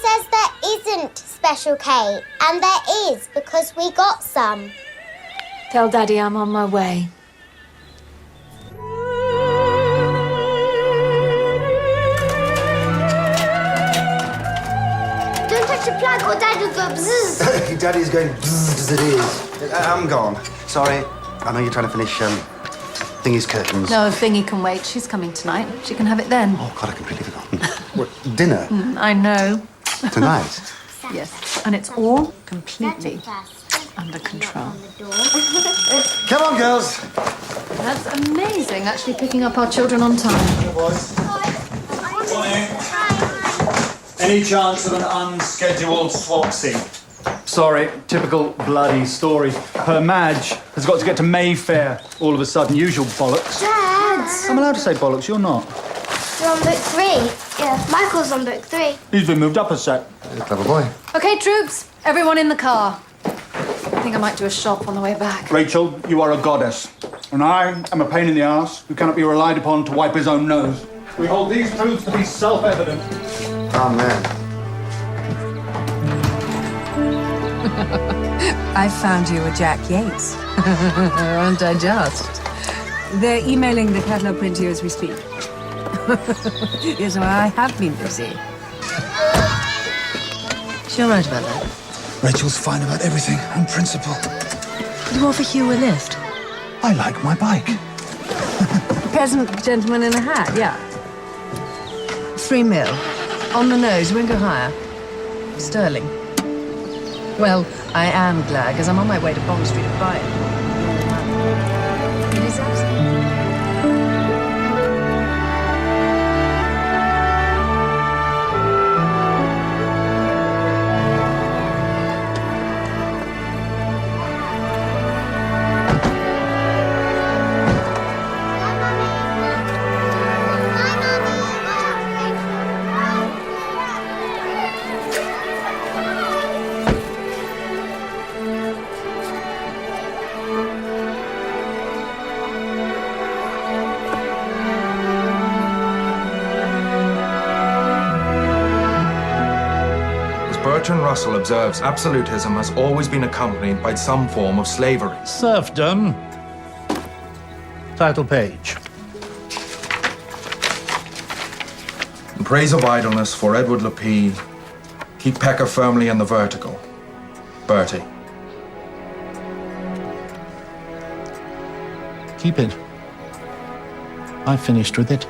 says there isn't Special K, and there is because we got some. Tell Daddy I'm on my way. Don't touch the flag or Dad will go bzzz. Daddy's going bzzz as it is. I'm gone. Sorry. I know you're trying to finish Thingy's curtains. No, Thingy can wait. She's coming tonight. She can have it then. Oh, God, I completely forgotten. What, dinner? I know. Tonight? Yes, and it's all completely under control. Come on, girls. That's amazing, actually picking up our children on time. Hey, boys. Morning. Any chance of an unscheduled swap scene? Sorry, typical bloody story. Her Madge has got to get to Mayfair all of a sudden. Usual bollocks. Dad! I'm allowed to say bollocks, you're not. You're on book 3. Yeah, Michael's on book 3. He's been moved up a set. You're a clever boy. Okay, troops, everyone in the car. I think I might do a shop on the way back. Rachel, you are a goddess. And I am a pain in the ass who cannot be relied upon to wipe his own nose. We hold these truths to be self-evident. Amen. I found you a Jack Yates. Aren't I just? They're emailing the catalogue print to you as we speak. Yes, well, I have been busy. She's all right about that. Rachel's fine about everything, on principle. Could you offer Hugh a lift? I like my bike. Peasant gentleman in a hat, yeah. 3 mil. On the nose, won't go higher. Sterling. Well, I am glad, because I'm on my way to Bond Street to buy it. It is absolutely... Bertrand Russell observes absolutism has always been accompanied by some form of slavery. Serfdom. Title page. In praise of idleness for Edward Lepee, keep Pecker firmly in the vertical. Bertie. Keep it. I finished with it.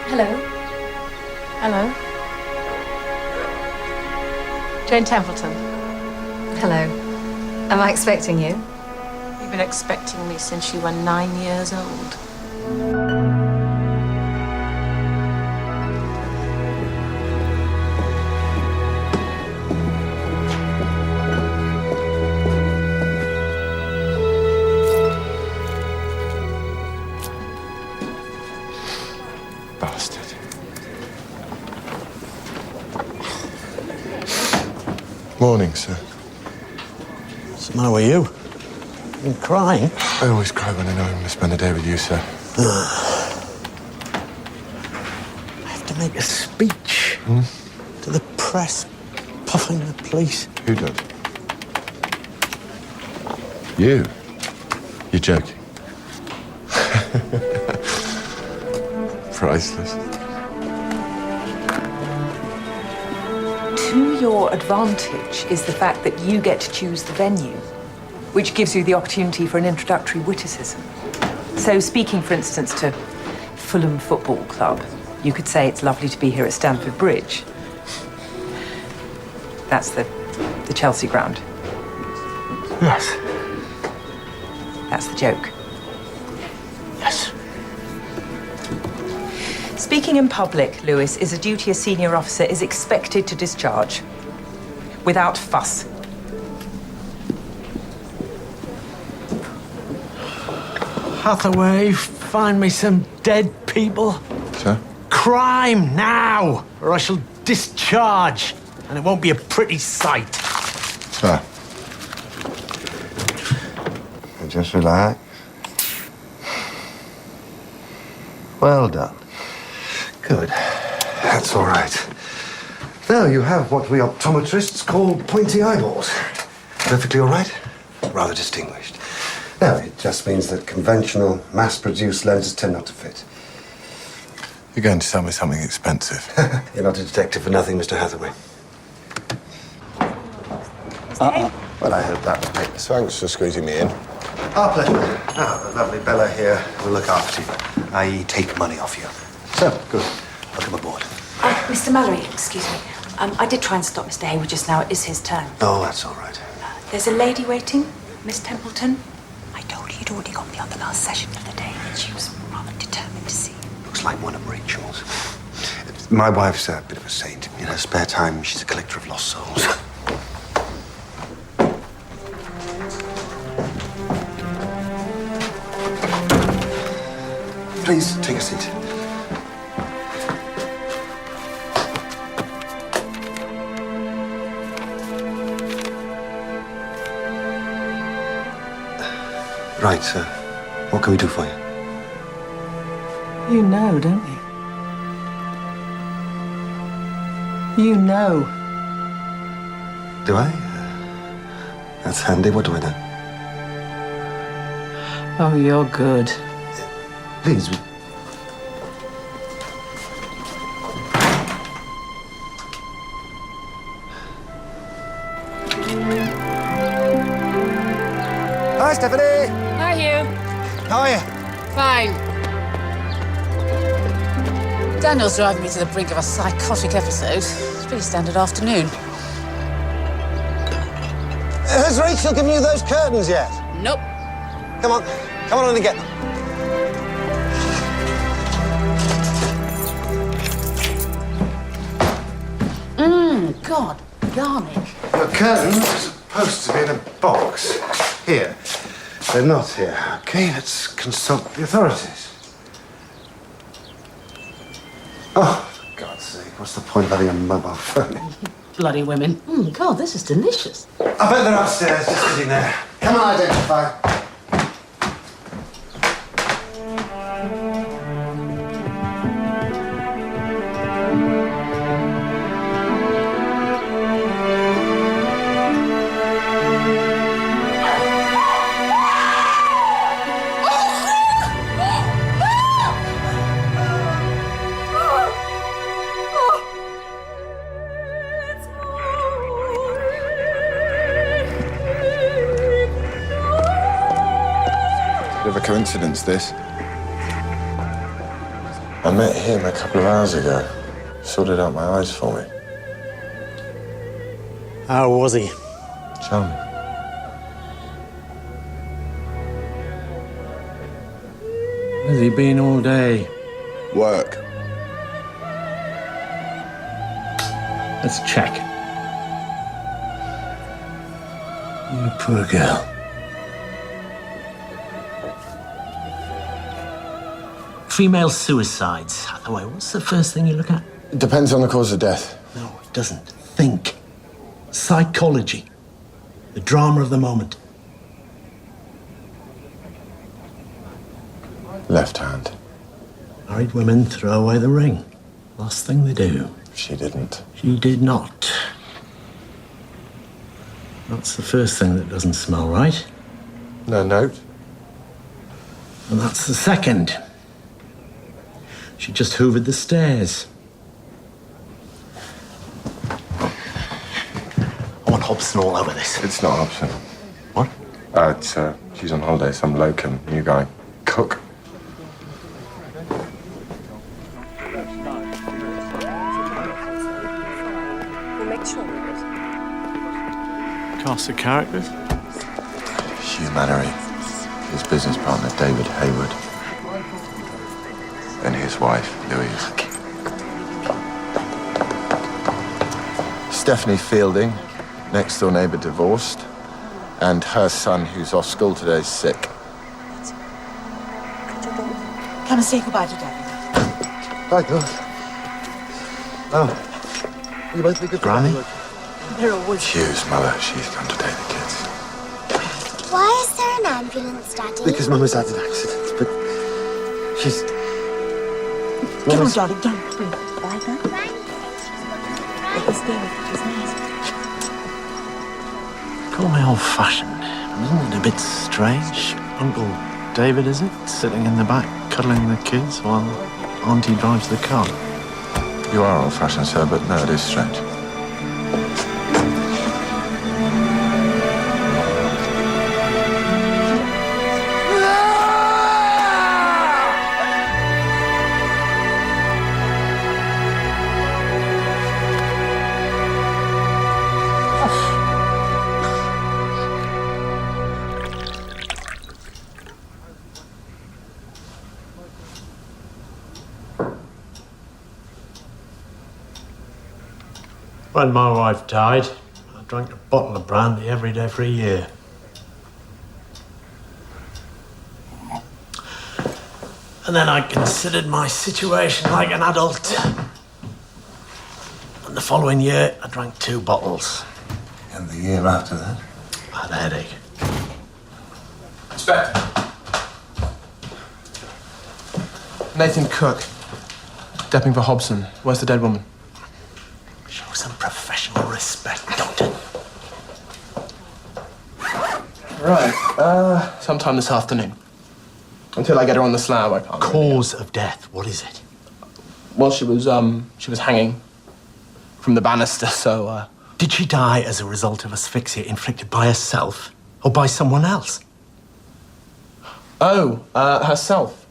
Hello. Hello. Jane Templeton. Hello. Am I expecting you? You've been expecting me since you were 9 years old. Bastard. Morning, sir. What's the matter with you? You've been crying. I always cry when I know I'm going to spend a day with you, sir. I have to make a speech to the press, puffing the police. Who does? You? You're joking. Priceless. To your advantage is the fact that you get to choose the venue, which gives you the opportunity for an introductory witticism. So speaking, for instance, to Fulham Football Club, you could say it's lovely to be here at Stamford Bridge. That's the Chelsea ground. Yes. That's the joke. Yes. Speaking in public, Lewis, is a duty a senior officer is expected to discharge. Without fuss. Hathaway, find me some dead people. Sir? Crime, now! Or I shall discharge. And it won't be a pretty sight. Sir? Just relax. Well done. Good. That's all right. Now you have what we optometrists call pointy eyeballs. Perfectly all right? Rather distinguished. Now, it just means that conventional, mass-produced lenses tend not to fit. You're going to sell me something expensive. You're not a detective for nothing, Mr. Hathaway. Well, I hope that was paid. Thanks for squeezing me in. Our pleasure. Now, the lovely Bella here will look after you, i.e. take money off you. So, good. Welcome aboard. Mr. Mallory, excuse me. I did try and stop Mr. Hayward just now. It is his turn. Oh, that's all right. There's a lady waiting, Miss Templeton. I told you you'd already got me on the last session of the day, and she was rather determined to see you. Looks like one of Rachel's. My wife's a bit of a saint. In her spare time, she's a collector of lost souls. Please, take a seat. Right, sir. What can we do for you? You know, don't you? You know. Do I? That's handy. What do I know? Oh, you're good. Please. Hi, Stephanie. Hi, Hugh. How are you? Fine. Daniel's driving me to the brink of a psychotic episode. It's a pretty standard afternoon. Has Rachel given you those curtains yet? Nope. Come on. Come on in and get them. God, garlic. Your curtains are supposed to be in a box. Here. They're not here. Okay, let's consult the authorities. Oh, for God's sake, what's the point of having a mobile phone? Bloody women. God, this is delicious. I bet they're upstairs, just sitting there. Come on, identify. Bit of a coincidence, this. I met him a couple of hours ago. Sorted out my eyes for me. How was he? Charming. Where's he been all day? Work. Let's check. You poor girl. Female suicides, Hathaway. What's the first thing you look at? It depends on the cause of death. No, it doesn't. Think. Psychology. The drama of the moment. Left hand. Married women throw away the ring. Last thing they do. She didn't. She did not. That's the first thing that doesn't smell right. No note. And that's the second. She just hoovered the stairs. I want Hobson all over this. It's not Hobson. What? It's, she's on holiday, some locum, new guy. Cook. We'll make sure. Cast of characters? Hugh Mallory. His business partner, David Hayward. And his wife, Louise. Stephanie Fielding, next door neighbour divorced, and her son, who's off school today, is sick. Come and say goodbye to Daddy. Bye, girls. Oh. You both be good Granny? They're always... Hugh's mother, she's gone to take the kids. Why is there an ambulance, Daddy? Because Mum has had an accident, but she's... Come on, darling, don't breathe. Bye, then. It's David. It's nice. Call me old-fashioned. Isn't it a bit strange? Uncle David, is it? Sitting in the back, cuddling the kids while Auntie drives the car. You are old-fashioned, sir, but no, it is strange. When my wife died, I drank a bottle of brandy every day for a year. And then I considered my situation like an adult. And the following year, I drank 2 bottles. And the year after that? I had a headache. Inspector. Nathan Cook. Depping for Hobson. Where's the dead woman? Show some professional respect, don't it? Right. Sometime this afternoon. Until I get her on the slab, I can't. Cause of death, what is it? Well, she was hanging from the banister, so, Did she die as a result of asphyxia inflicted by herself or by someone else? Oh, herself.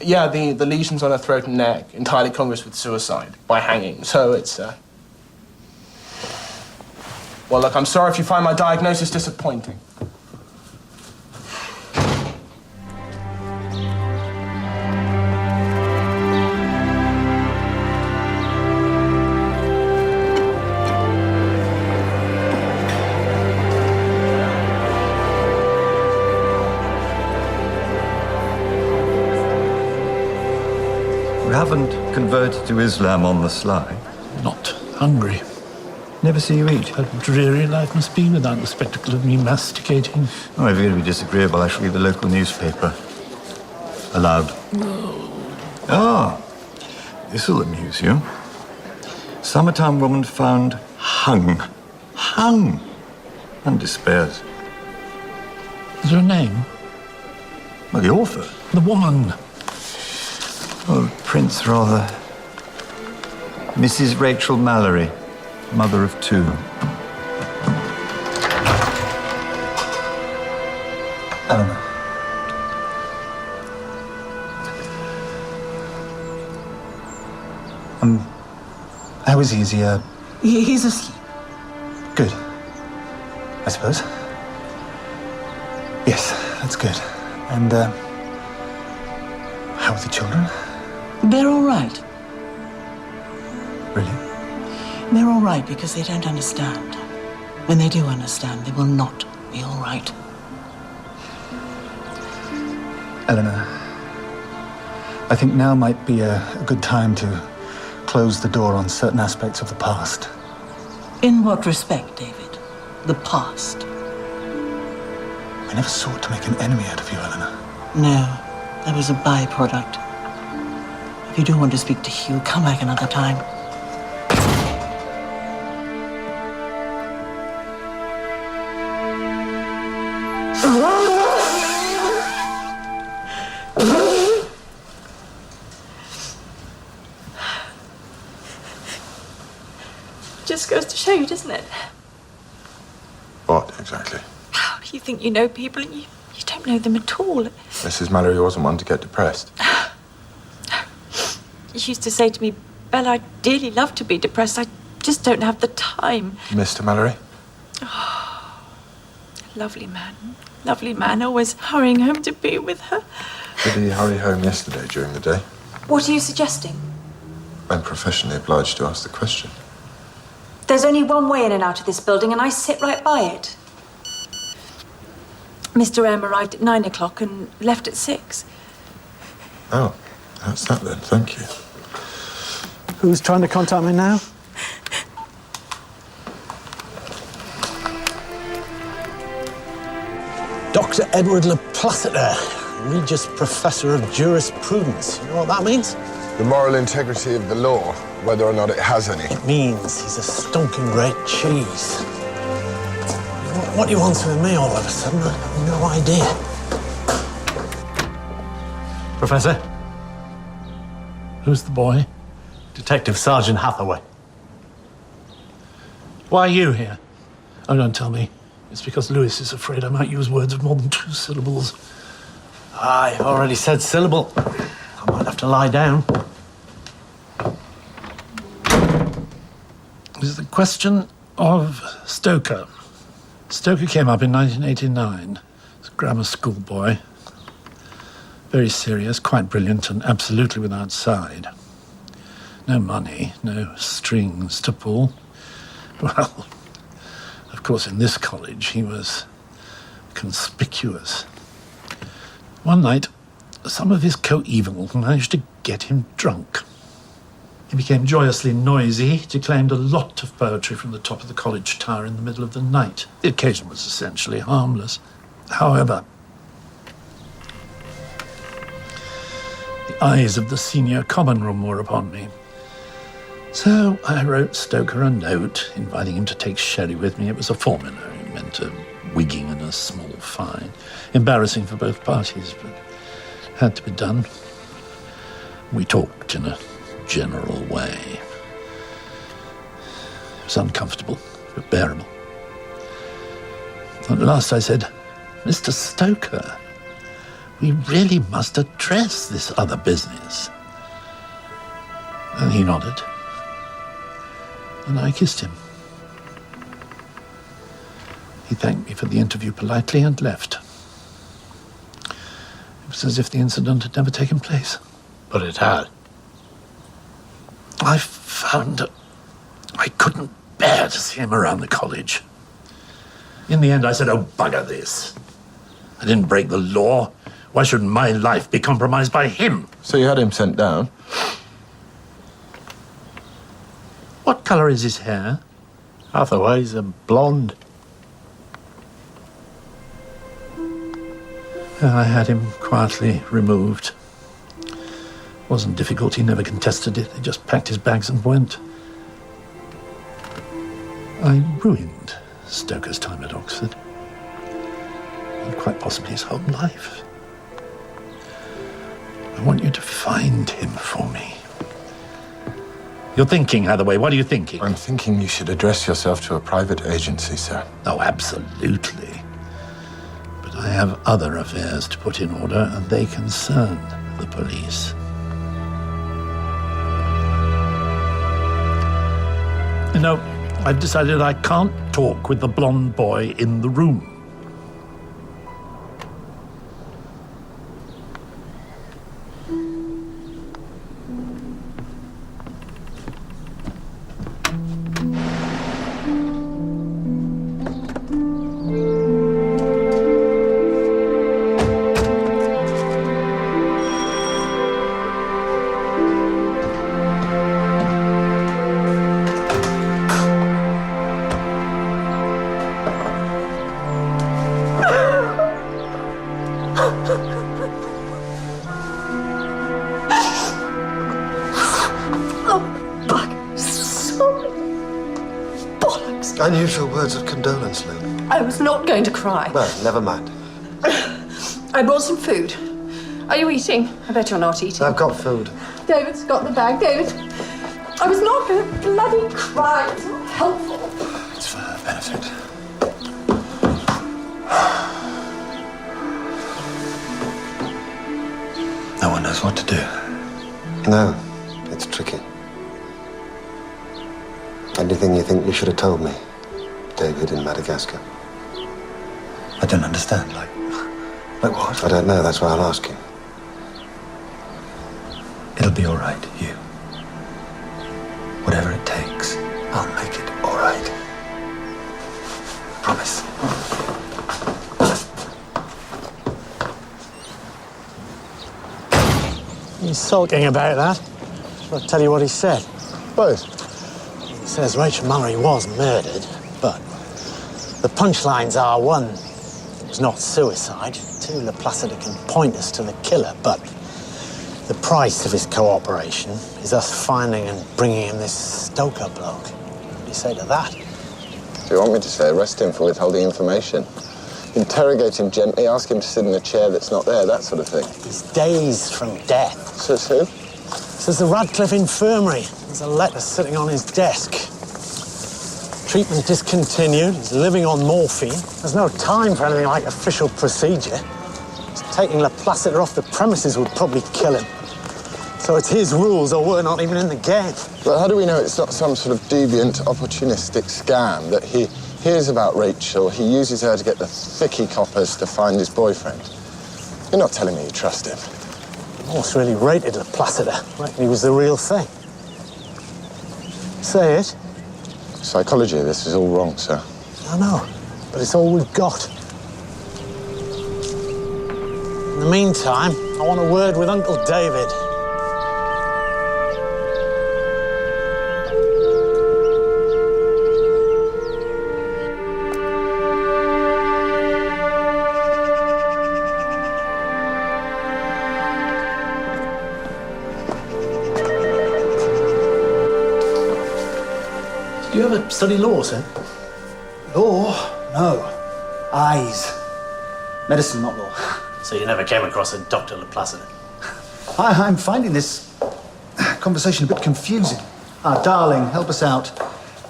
Yeah, the lesions on her throat and neck, entirely congruous with suicide by hanging, so it's, Well, look, I'm sorry if you find my diagnosis disappointing. You haven't converted to Islam on the sly. Not hungry. Never see you eat. A dreary life must be without the spectacle of me masticating. Oh, if you're going to be disagreeable, I shall read the local newspaper. Aloud. Ah, this'll amuse you. Summertime woman found hung. Hung. And despairs. Is there a name? Well, the author. The woman. Oh, Prince, rather. Mrs. Rachel Mallory. Mother of 2. Eleanor. How is he? Is he, He's asleep. good? I suppose. Yes, that's good. And, how are the children? They're all right. Really? They're all right because they don't understand. When they do understand, they will not be all right. Eleanor, I think now might be a good time to close the door on certain aspects of the past. In what respect, David? The past? I never sought to make an enemy out of you, Eleanor. No, that was a byproduct. If you do want to speak to Hugh, come back another time. Just goes to show you, doesn't it? What, exactly? You think you know people and you don't know them at all. Mrs. Mallory wasn't one to get depressed. You used to say to me, Bella, I'd dearly love to be depressed. I just don't have the time. Mr. Mallory? Lovely man, always hurrying home to be with her. Did he hurry home yesterday during the day? What are you suggesting? I'm professionally obliged to ask the question. There's only one way in and out of this building, and I sit right by it. Mr. M arrived at 9 o'clock and left at 6. Oh, that's that then. Thank you. Who's trying to contact me now? Dr. Edward Laplaceter, Regius Professor of Jurisprudence. You know what that means? The moral integrity of the law, whether or not it has any. It means he's a stonking great cheese. What he wants with me all of a sudden, I have no idea. Professor? Who's the boy? Detective Sergeant Hathaway. Why are you here? Oh, don't tell me. It's because Lewis is afraid I might use words of more than 2 syllables. I already said syllable. I might have to lie down. It's the question of Stoker. Stoker came up in 1989. He's a grammar school boy. Very serious, quite brilliant, and absolutely without side. No money, no strings to pull. Well, of course, in this college, he was conspicuous. One night, some of his coevals managed to get him drunk. He became joyously noisy, declaimed a lot of poetry from the top of the college tower in the middle of the night. The occasion was essentially harmless. However, the eyes of the senior common room were upon me. So I wrote Stoker a note, inviting him to take sherry with me. It was a formula. It meant a wigging and a small fine. Embarrassing for both parties, but had to be done. We talked in a general way. It was uncomfortable, but bearable. At last I said, Mr. Stoker, we really must address this other business. And he nodded. And I kissed him. He thanked me for the interview politely and left. It was as if the incident had never taken place. But it had. I found I couldn't bear to see him around the college. In the end, I said, oh, bugger this. I didn't break the law. Why should my life be compromised by him? So you had him sent down? What colour is his hair? Hathaway's a blonde. I had him quietly removed. Wasn't difficult, he never contested it. He just packed his bags and went. I ruined Stoker's time at Oxford. And quite possibly his whole life. I want you to find him for me. You're thinking, Hathaway. What are you thinking? I'm thinking you should address yourself to a private agency, sir. Oh, absolutely. But I have other affairs to put in order, and they concern the police. You know, I've decided I can't talk with the blonde boy in the room. Unusual words of condolence, Lou. I was not going to cry. Well, never mind. I brought some food. Are you eating? I bet you're not eating. I've got food. David's got the bag. David, I was not going to bloody cry. It's not helpful. It's for her benefit. No one knows what to do. No, it's tricky. Anything you think you should have told me, David in Madagascar? I don't understand. Like what? I don't know. That's why I'll ask you. It'll be all right, Hugh. Whatever it takes, I'll make it all right. Promise. He's sulking about that. Shall I tell you what he said? Both. He says Rachel Mallory was murdered, but the punchlines are, one, it was not suicide. Two, La Placida can point us to the killer, but the price of his cooperation is us finding and bringing him this Stoker bloke. What do you say to that? Do you want me to say arrest him for withholding information? Interrogate him gently, ask him to sit in a chair that's not there, that sort of thing. He's days from death. Says who? Says the Radcliffe Infirmary. There's a letter sitting on his desk. Treatment discontinued. He's living on morphine. There's no time for anything like official procedure. Just taking La Placida off the premises would probably kill him. So it's his rules, or we're not even in the game. But how do we know it's not some sort of deviant, opportunistic scam that he hears about Rachel, he uses her to get the thicky coppers to find his boyfriend? You're not telling me you trust him. Morse really rated La Placida. Reckon he was the real thing. Say it. Psychology of this is all wrong, sir. I know, but it's all we've got. In the meantime, I want a word with Uncle David. Do you ever study law, sir? Law? No. Eyes. Medicine, not law. So you never came across a Dr. La Placida? I'm finding this conversation a bit confusing. Ah, darling, help us out.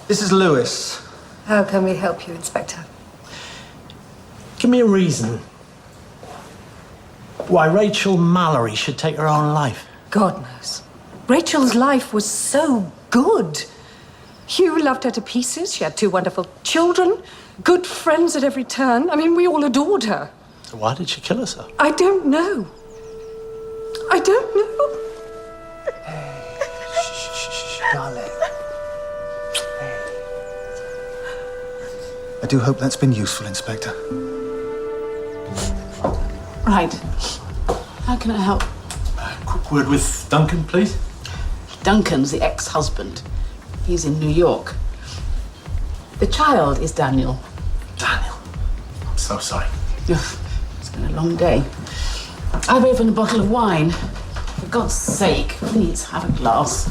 This is Lewis. How can we help you, Inspector? Give me a reason why Rachel Mallory should take her own life. God knows. Rachel's life was so good. Hugh loved her to pieces. She had 2 wonderful children, good friends at every turn. I mean, we all adored her. So why did she kill herself? I don't know. I don't know. Darling. I do hope that's been useful, Inspector. Right. How can I help? Quick word with Duncan, please. Duncan's the ex-husband. He's in New York. The child is Daniel. Daniel. I'm so sorry. Ugh, it's been a long day. I've opened a bottle of wine. For God's sake, please have a glass.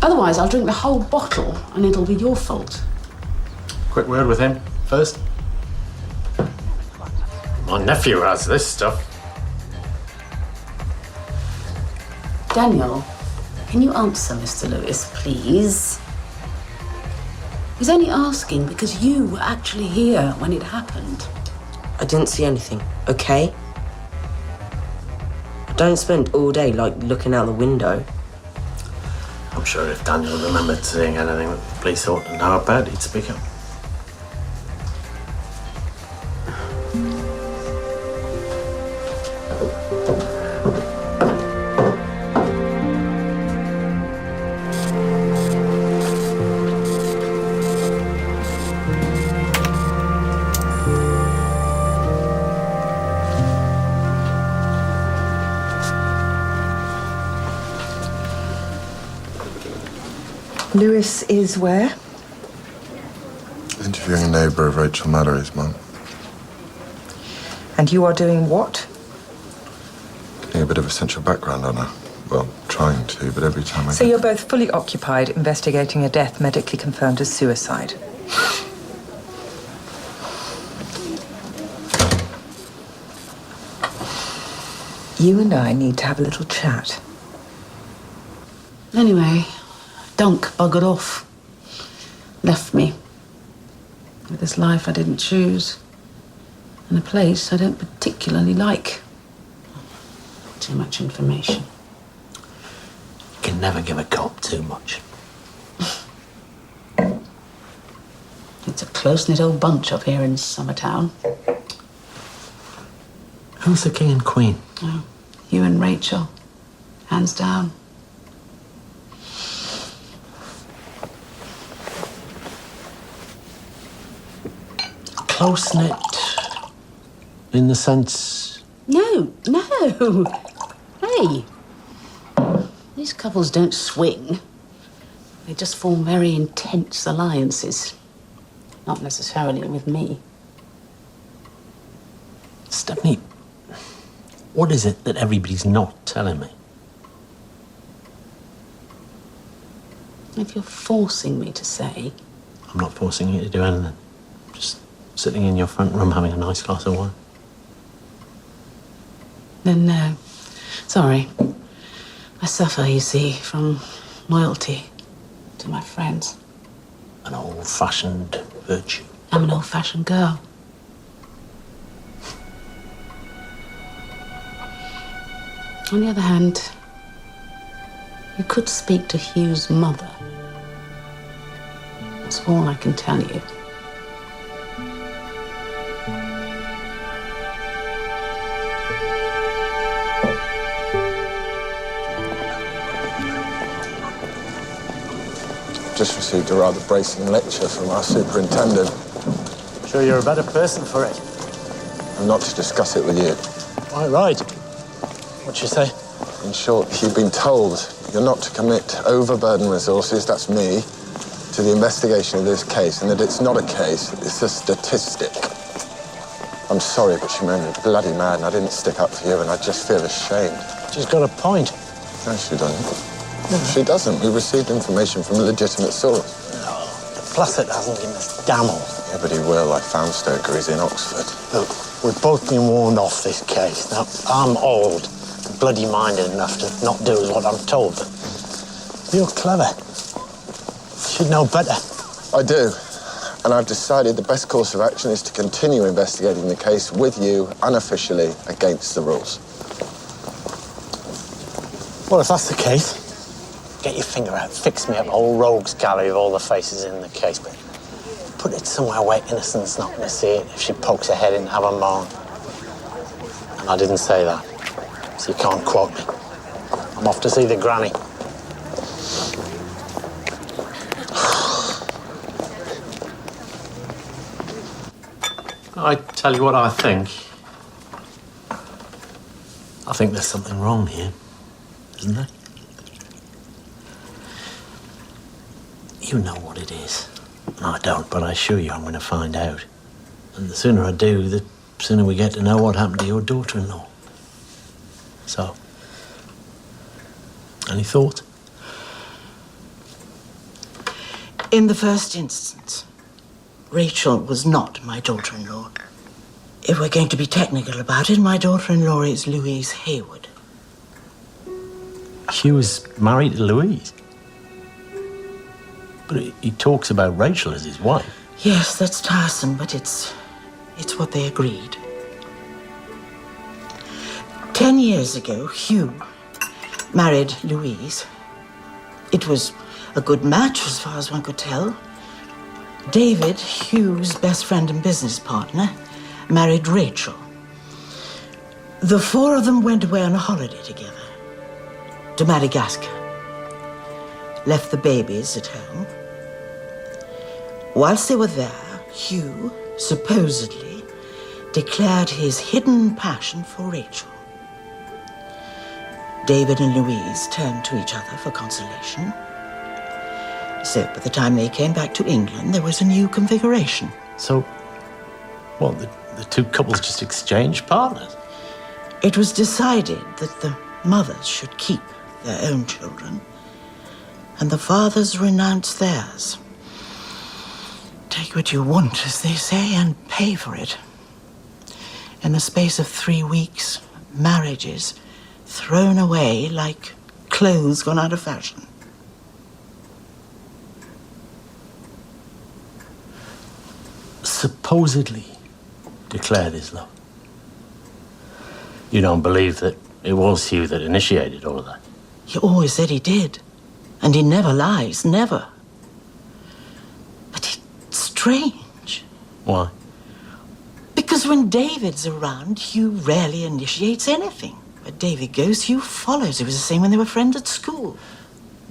Otherwise, I'll drink the whole bottle and it'll be your fault. Quick word with him first. My nephew has this stuff. Daniel, can you answer Mr. Lewis, please? He's only asking because you were actually here when it happened. I didn't see anything, okay? I don't spend all day, looking out the window. I'm sure if Daniel remembered seeing anything that the police ought to know about, he'd speak up. Lewis is where? Interviewing a neighbour of Rachel Mallory's, Mum. And you are doing what? Getting a bit of essential background on her. Well, trying to, but every time I So you're both fully occupied investigating a death medically confirmed as suicide. You and I need to have a little chat. Anyway, Dunk buggered off. Left me. With this life I didn't choose. And a place I don't particularly like. Too much information. You can never give a cop too much. It's a close-knit old bunch up here in Summertown. Who's the king and queen? Oh, you and Rachel. Hands down. Close-knit in the sense No. Hey, these couples don't swing. They just form very intense alliances. Not necessarily with me. Stephanie, what is it that everybody's not telling me? If you're forcing me to say... I'm not forcing you to do anything. Just sitting in your front room having a nice glass of wine. Then no. Sorry. I suffer, you see, from loyalty to my friends. An old-fashioned virtue. I'm an old-fashioned girl. On the other hand, you could speak to Hugh's mother. That's all I can tell you. Just received a rather bracing lecture from our superintendent. Sure you're a better person for it. And not to discuss it with you. Quite right. What'd you say? In short, you've been told you're not to commit overburden resources, that's me, to the investigation of this case, and that it's not a case, it's a statistic. I'm sorry, but she made me bloody mad, and I didn't stick up for you, and I just feel ashamed. She's got a point. No, she doesn't. No, she doesn't. We received information from a legitimate source. No, Placid hasn't given us damn all. Yeah, but he will. I found Stoker. He's in Oxford. Look, we've both been warned off this case. Now, I'm old and bloody-minded enough to not do as what I'm told, but you're clever. You should know better. I do. And I've decided the best course of action is to continue investigating the case with you, unofficially, against the rules. Well, if that's the case, get your finger out, fix me up a whole rogues gallery of all the faces in the case, but put it somewhere where innocent's not going to see it if she pokes her head in and have a moan. And I didn't say that, so you can't quote me. I'm off to see the granny. I tell you what I think. I think there's something wrong here, isn't there? You know what it is. No, I don't, but I assure you I'm going to find out. And the sooner I do, the sooner we get to know what happened to your daughter-in-law. So, any thoughts? In the first instance, Rachel was not my daughter-in-law. If we're going to be technical about it, my daughter-in-law is Louise Hayward. Hugh was married to Louise. But he talks about Rachel as his wife. Yes, that's tiresome, but it's what they agreed. 10 years ago, Hugh married Louise. It was a good match as far as one could tell. David, Hugh's best friend and business partner, married Rachel. The four of them went away on a holiday together to Madagascar. Left the babies at home. Whilst they were there, Hugh supposedly declared his hidden passion for Rachel. David and Louise turned to each other for consolation. So by the time they came back to England, there was a new configuration. So, what, the two couples just exchanged partners? It was decided that the mothers should keep their own children and the fathers renounce theirs. Take what you want, as they say, and pay for it. In the space of 3 weeks, marriages thrown away like clothes gone out of fashion. Supposedly declared his love. You don't believe that it was Hugh that initiated all of that? He always said he did. And he never lies, never. But it's strange. Why? Because when David's around, Hugh rarely initiates anything. Where David goes, Hugh follows. It was the same when they were friends at school.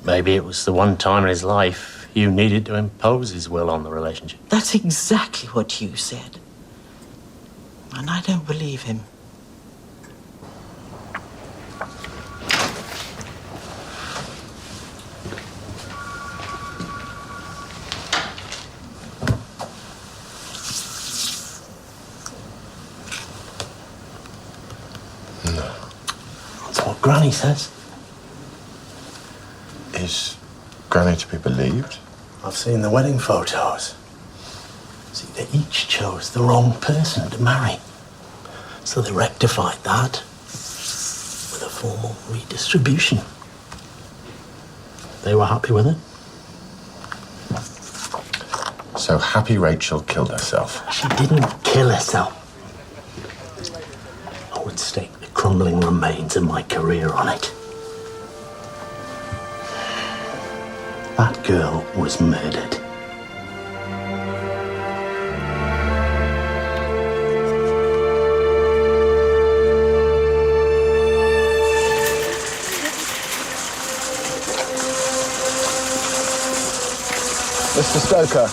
Maybe it was the one time in his life Hugh needed to impose his will on the relationship. That's exactly what Hugh said. And I don't believe him. Granny says. Is Granny to be believed? I've seen the wedding photos. See, they each chose the wrong person to marry. So they rectified that with a formal redistribution. They were happy with it. So Happy Rachel killed herself. She didn't kill herself. I would stake the crumbling remains of my career on it. That girl was murdered. Mr. Stoker,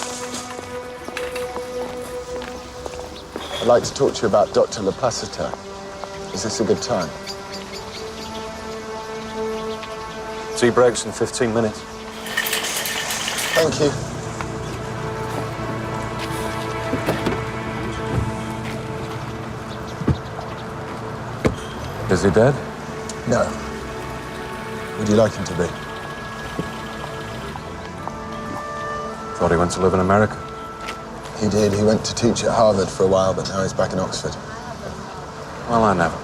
I'd like to talk to you about Dr. Laplacita. Is this a good time? Tea breaks in 15 minutes. Thank you. Is he dead? No. Would you like him to be? Thought he went to live in America. He did. He went to teach at Harvard for a while, but now he's back in Oxford. Well, I never.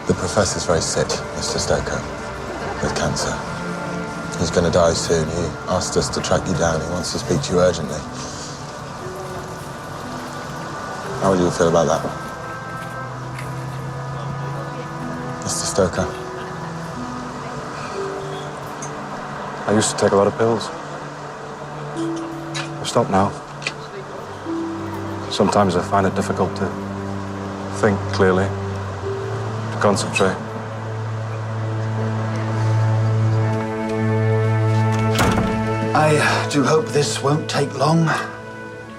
The professor's very sick, Mr. Stoker, with cancer. He's going to die soon. He asked us to track you down. He wants to speak to you urgently. How would you feel about that? Mr. Stoker? I used to take a lot of pills. I've stopped now. Sometimes I find it difficult to think clearly, to concentrate. I do hope this won't take long.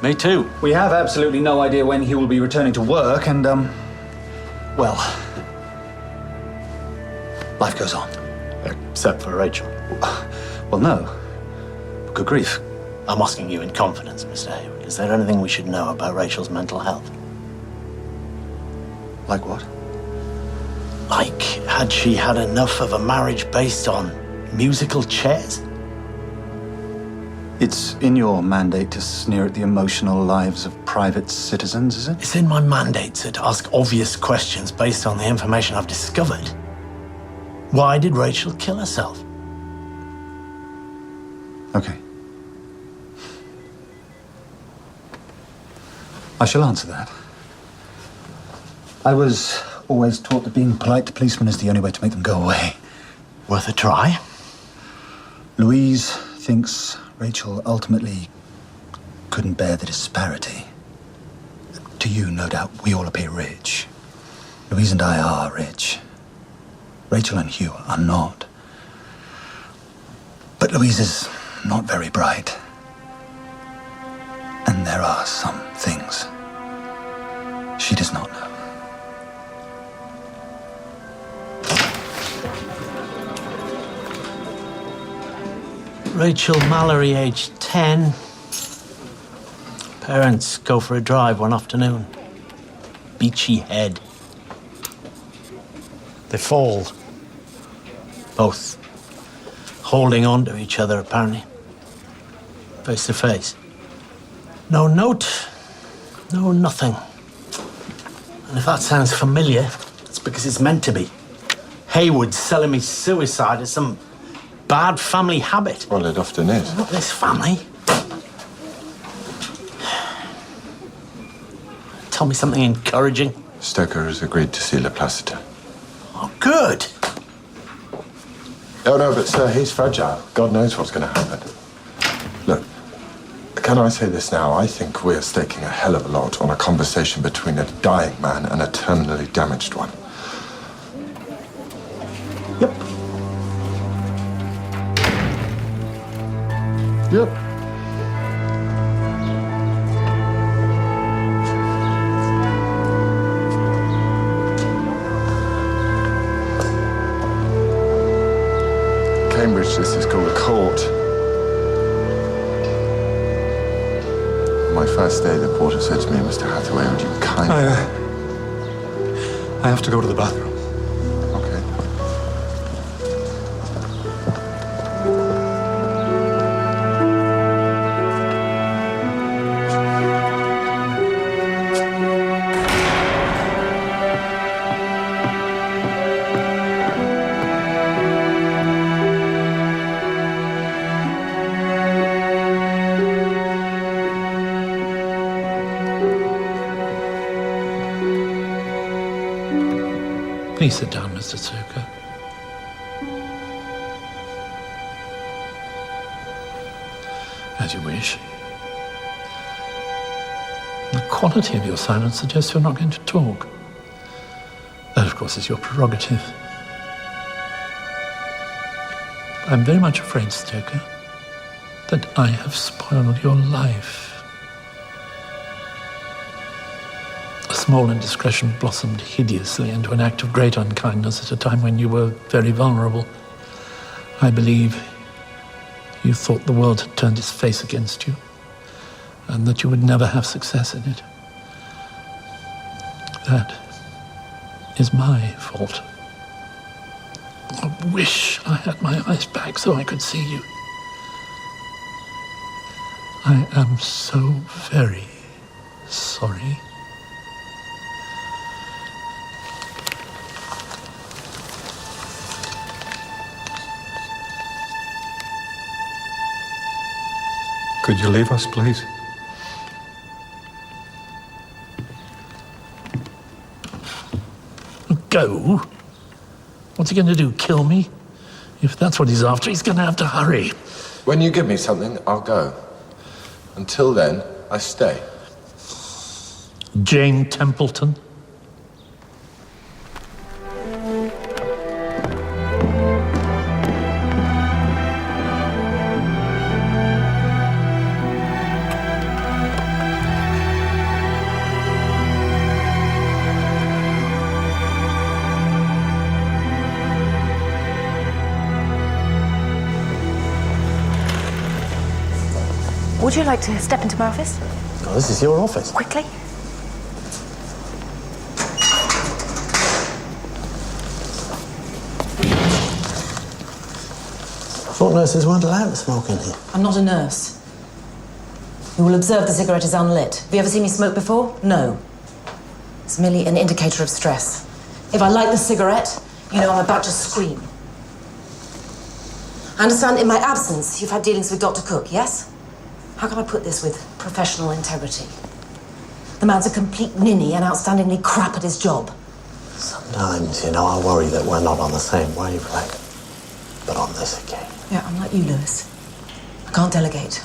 Me too. We have absolutely no idea when he will be returning to work, and, well, life goes on. Except for Rachel. Well, no. Good grief. I'm asking you in confidence, Mr. Hayward. Is there anything we should know about Rachel's mental health? Like what? Like, had she had enough of a marriage based on musical chairs? It's in your mandate to sneer at the emotional lives of private citizens, is it? It's in my mandate to ask obvious questions based on the information I've discovered. Why did Rachel kill herself? Okay. I shall answer that. I was always taught that being polite to policemen is the only way to make them go away. Worth a try? Louise thinks Rachel ultimately couldn't bear the disparity. To you, no doubt, we all appear rich. Louise and I are rich. Rachel and Hugh are not. But Louise is not very bright. And there are some things she does not know. Rachel Mallory, aged 10. Parents go for a drive one afternoon. Beachy Head. They fall. Both holding on to each other, apparently. Face to face. No note, no nothing. And if that sounds familiar, it's because it's meant to be. Hayward's selling me suicide as some bad family habit. Well, it often is. Not this family. Tell me something encouraging. Stoker has agreed to see Laplacita. Oh, good. Oh, no, but sir, he's fragile. God knows what's going to happen. Look, can I say this now? I think we're staking a hell of a lot on a conversation between a dying man and a terminally damaged one. Yep. Cambridge, this is called a court. On my first day, the porter said to me, Mr. Hathaway, would you kindly... I have to go to the bathroom. Okay. Please sit down, Mr. Stoker. As you wish. The quality of your silence suggests you're not going to talk. That, of course, is your prerogative. I'm very much afraid, Stoker, that I have spoiled your life. A small indiscretion blossomed hideously into an act of great unkindness at a time when you were very vulnerable. I believe you thought the world had turned its face against you, and that you would never have success in it. That is my fault. I wish I had my eyes back so I could see you. I am so very sorry. Could you leave us, please? Go? What's he going to do, kill me? If that's what he's after, he's going to have to hurry. When you give me something, I'll go. Until then, I stay. Jane Templeton? Would you like to step into my office? Oh, this is your office. Quickly. I thought nurses weren't allowed to smoke in here. I'm not a nurse. You will observe the cigarette is unlit. Have you ever seen me smoke before? No. It's merely an indicator of stress. If I light the cigarette, you know I'm about to scream. I understand in my absence you've had dealings with Dr. Cook, yes? How can I put this with professional integrity? The man's a complete ninny and outstandingly crap at his job. Sometimes, you know, I worry that we're not on the same wavelength. But on this occasion... Yeah, I'm like you, Lewis. I can't delegate.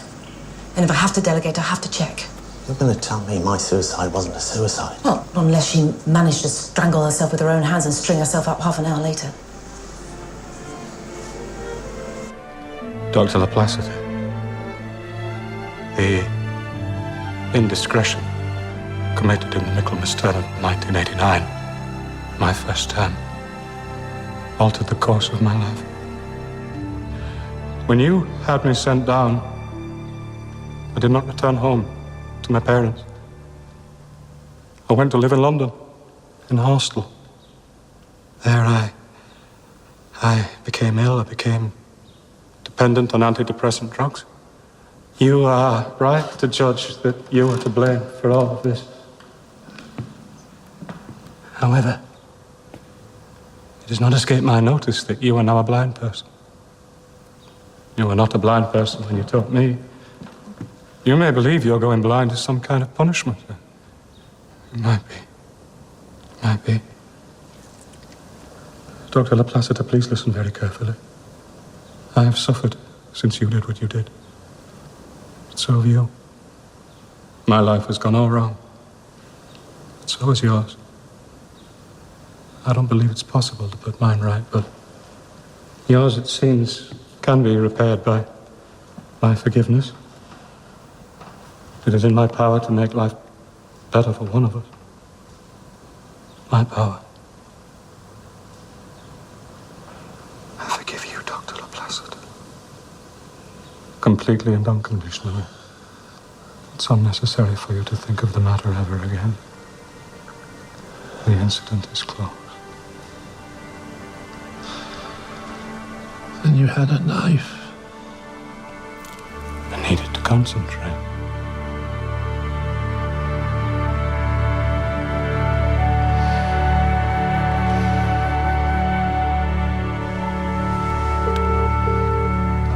And if I have to delegate, I have to check. You're going to tell me my suicide wasn't a suicide? Well, not unless she managed to strangle herself with her own hands and string herself up half an hour later. Dr. Laplacid. The indiscretion committed in the Michaelmas term of 1989, my first term, altered the course of my life. When you had me sent down, I did not return home to my parents. I went to live in London, in a hostel. There I became ill. I became dependent on antidepressant drugs. You are right to judge that you are to blame for all of this. However, it has not escaped my notice that you are now a blind person. You were not a blind person when you taught me. You may believe you're going blind is some kind of punishment. It might be. It might be. Dr. Laplacid, please listen very carefully. I have suffered since you did what you did. So have you. My life has gone all wrong. So has yours. I don't believe it's possible to put mine right, but yours, it seems, can be repaired by forgiveness. It is in my power to make life better for one of us. My power. I forgive you, Dr. Laplacid. Completely and unconditionally. It's unnecessary for you to think of the matter ever again. The incident is closed. Then you had a knife. I needed to concentrate.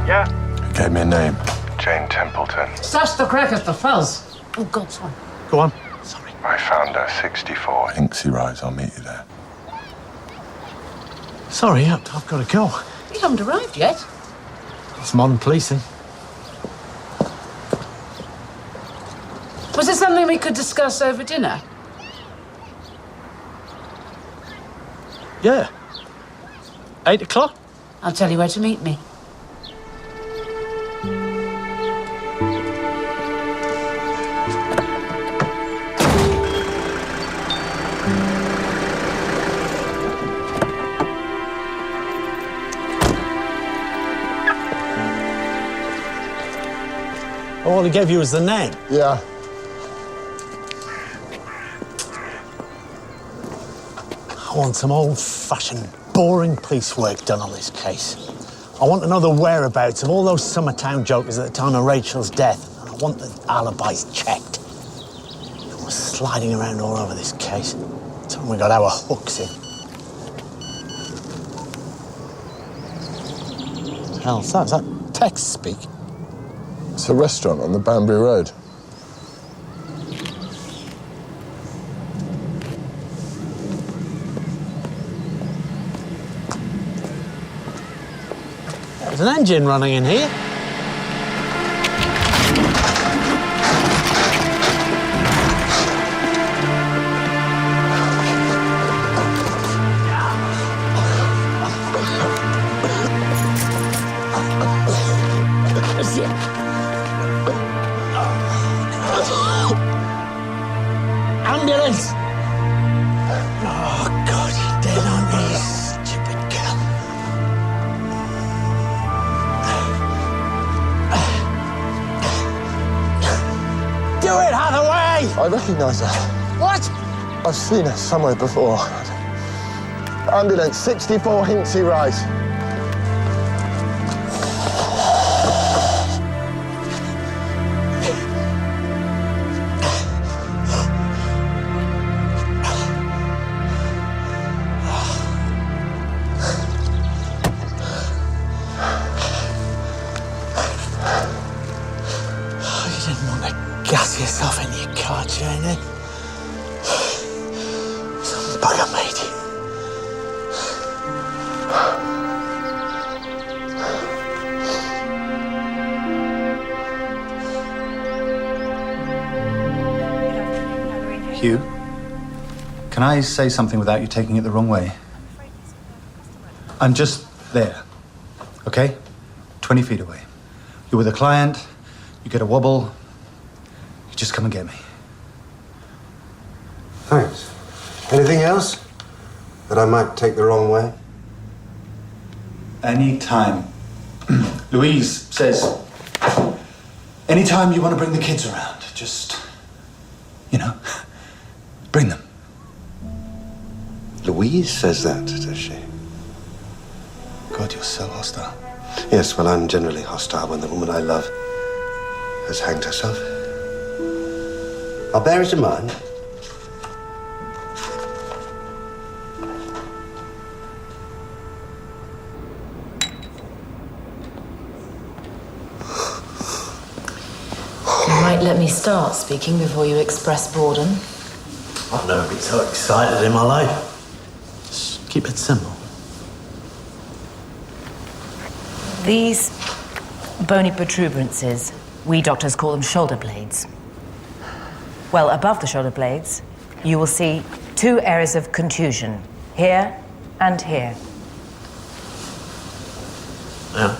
Yeah? You gave me a name. Jane Templeton. Sash the crack at the fuzz. Oh, God, sorry. Go on. I found her 64 Inksy Rise. I'll meet you there. Sorry, I've got to go. You haven't arrived yet. It's modern policing. Was it something we could discuss over dinner? Yeah. 8 o'clock? I'll tell you where to meet me. All he gave you was the name? Yeah. I want some old-fashioned, boring police work done on this case. I want to know the whereabouts of all those Summertown jokers at the time of Rachel's death. And I want the alibis checked. We're sliding around all over this case. Until we got our hooks in. What the hell's that? Is that text speak? It's a restaurant on the Banbury Road. There's an engine running in here. Ambulance! Oh, God, you're dead on me, stupid girl. Do it, Hathaway! I recognise her. What? I've seen her somewhere before. Ambulance, 64 Hinksey Rise. Gas yourself in your car, Janie. Some bugger made you. Hugh, can I say something without you taking it the wrong way? I'm just there, okay? 20 feet away. You're with a client, you get a wobble, you just come and get me. Thanks. Anything else that I might take the wrong way? Anytime. Louise says, anytime you want to bring the kids around, just, bring them. Louise says that, does she? God, you're so hostile. Yes, well, I'm generally hostile when the woman I love has hanged herself. I'll bear it in mind. You might let me start speaking before you express boredom. I've never been so excited in my life. Just keep it simple. These bony protuberances, we doctors call them shoulder blades. Well, above the shoulder blades, you will see two areas of contusion, here and here. Yeah.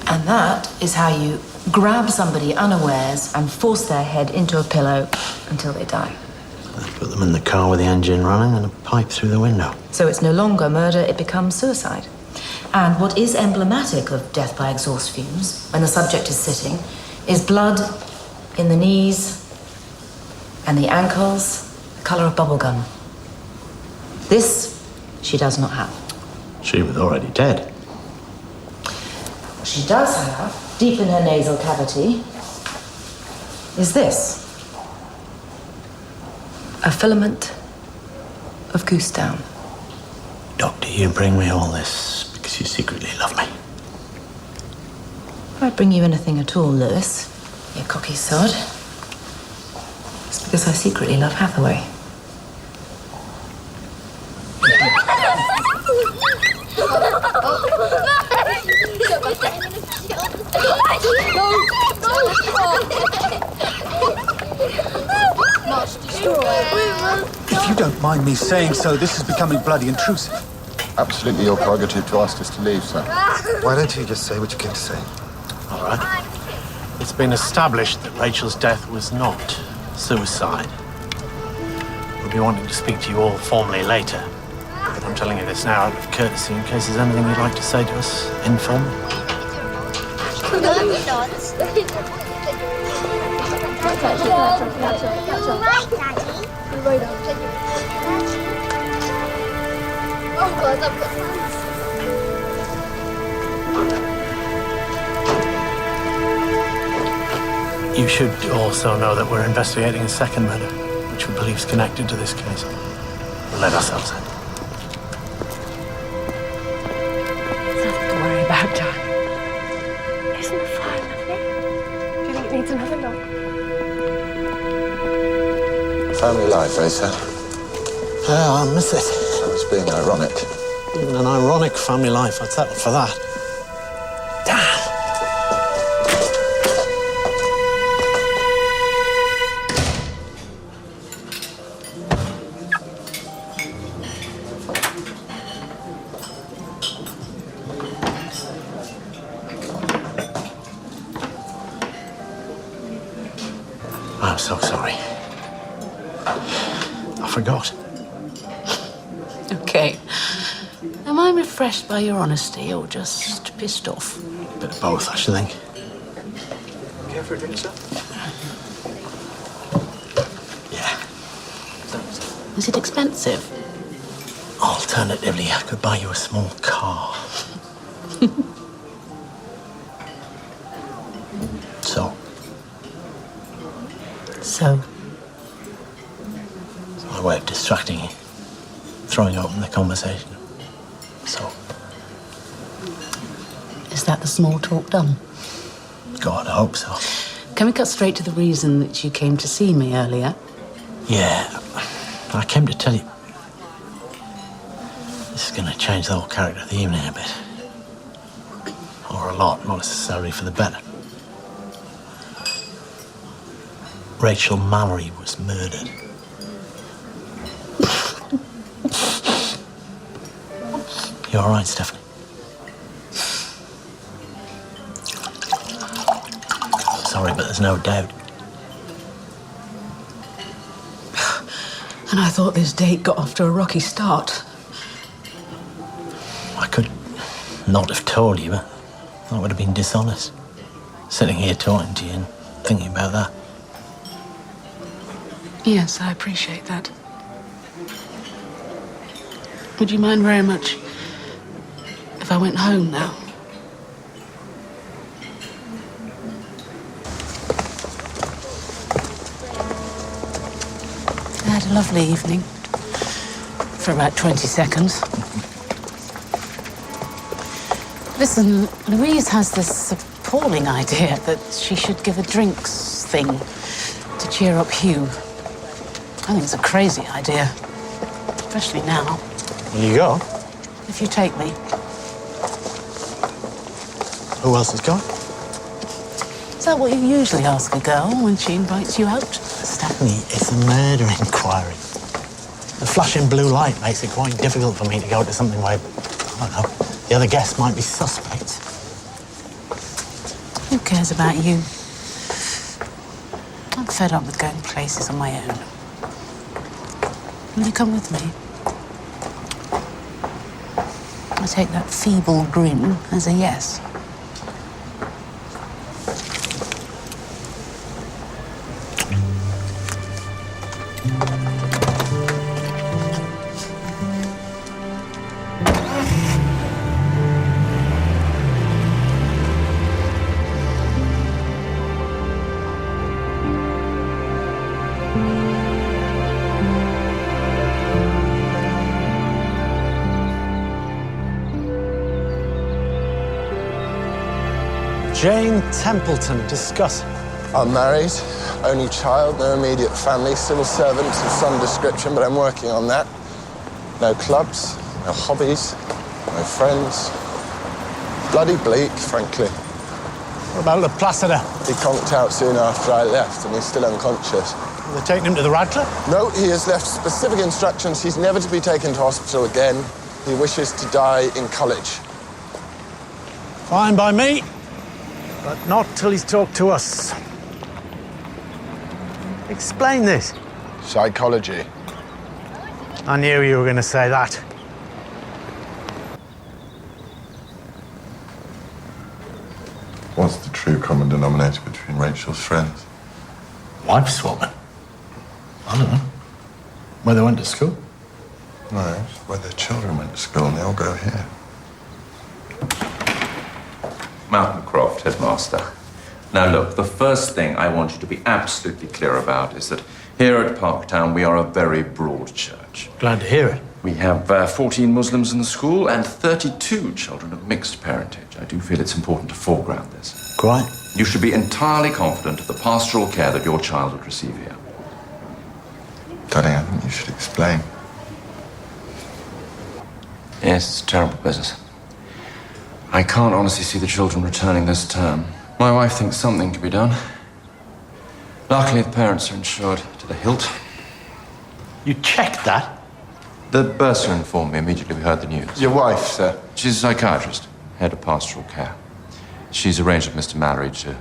And that is how you grab somebody unawares and force their head into a pillow until they die. I put them in the car with the engine running and a pipe through the window. So it's no longer murder, it becomes suicide. And what is emblematic of death by exhaust fumes, when the subject is sitting, is blood in the knees and the ankles, the colour of bubblegum. This she does not have. She was already dead. What she does have, deep in her nasal cavity, is this. A filament of goose down. Doctor, you bring me all this because you secretly love me. If I bring you anything at all, Lewis, you cocky sod, it's because I secretly love Hathaway. If you don't mind me saying so, this is becoming bloody intrusive. Absolutely your prerogative to ask us to leave, sir. Why don't you just say what you came to say? All right. It's been established that Rachel's death was not suicide. We'll be wanting to speak to you all formally later. But I'm telling you this now out of courtesy in case there's anything you'd like to say to us informally. You should also know that we're investigating a second murder, which we believe is connected to this case. We'll let ourselves in. Nothing to worry about, darling. Isn't the fire lovely? Do you think it needs another knock? Family life, eh, sir? I miss it. I was being ironic. Even an ironic family life, I'd settle for that. I'm so sorry. I forgot. Okay. Am I refreshed by your honesty or just pissed off? Bit of both, I should think. Care for a drink, sir? Is it expensive? Alternatively, I could buy you a small car. So? So? It's my way of distracting you. Throwing open the conversation. So? Is that the small talk done? God, I hope so. Can we cut straight to the reason that you came to see me earlier? Yeah, I came to tell you. This is going to change the whole character of the evening a bit. Or a lot, not necessarily for the better. Rachel Mallory was murdered. You all right, Stephanie? Sorry, but there's no doubt. And I thought this date got off to a rocky start. I could not have told you, but that would have been dishonest. Sitting here talking to you and thinking about that. Yes, I appreciate that. Would you mind very much if I went home now? I had a lovely evening. For about 20 seconds. Listen, Louise has this appalling idea that she should give a drinks thing to cheer up Hugh. I think it's a crazy idea, especially now. Will you go? If you take me. Who else is going? Is that what you usually ask a girl when she invites you out? Stephanie, it's a murder inquiry. The flashing blue light makes it quite difficult for me to go to something where, I don't know, the other guests might be suspects. Who cares about you? I'm fed up with going places on my own. Will you come with me? I take that feeble grin as a yes. Jane Templeton, discuss. Unmarried, only child, no immediate family, civil servants of some description, but I'm working on that. No clubs, no hobbies, no friends, Bloody bleak, frankly. What about La Placida? He conked out soon after I left, and he's still unconscious. Are they taking him to the Radcliffe? No, he has left specific instructions. He's never to be taken to hospital again. He wishes to die in college. Fine by me, but not till he's talked to us. Explain this. Psychology. I knew you were going to say that. What's the true common denominator between Rachel's friends? Wife swapping? I don't know. Where they went to school? No, it's where their children went to school and they all go here. Malcolm Croft, headmaster. Now look, the first thing I want you to be absolutely clear about is that here at Parktown we are a very broad church. Glad to hear it. We have 14 Muslims in the school and 32 children of mixed parentage. I do feel it's important to foreground this. Quite. You should be entirely confident of the pastoral care that your child would receive here. Daddy, I think you should explain. Yes, it's a terrible business. I can't honestly see the children returning this term. My wife thinks something can be done. Luckily, the parents are insured to the hilt. You checked that? The bursar informed me immediately we heard the news. Your wife, sir? She's a psychiatrist, head of pastoral care. She's arranged with Mr. Mallory to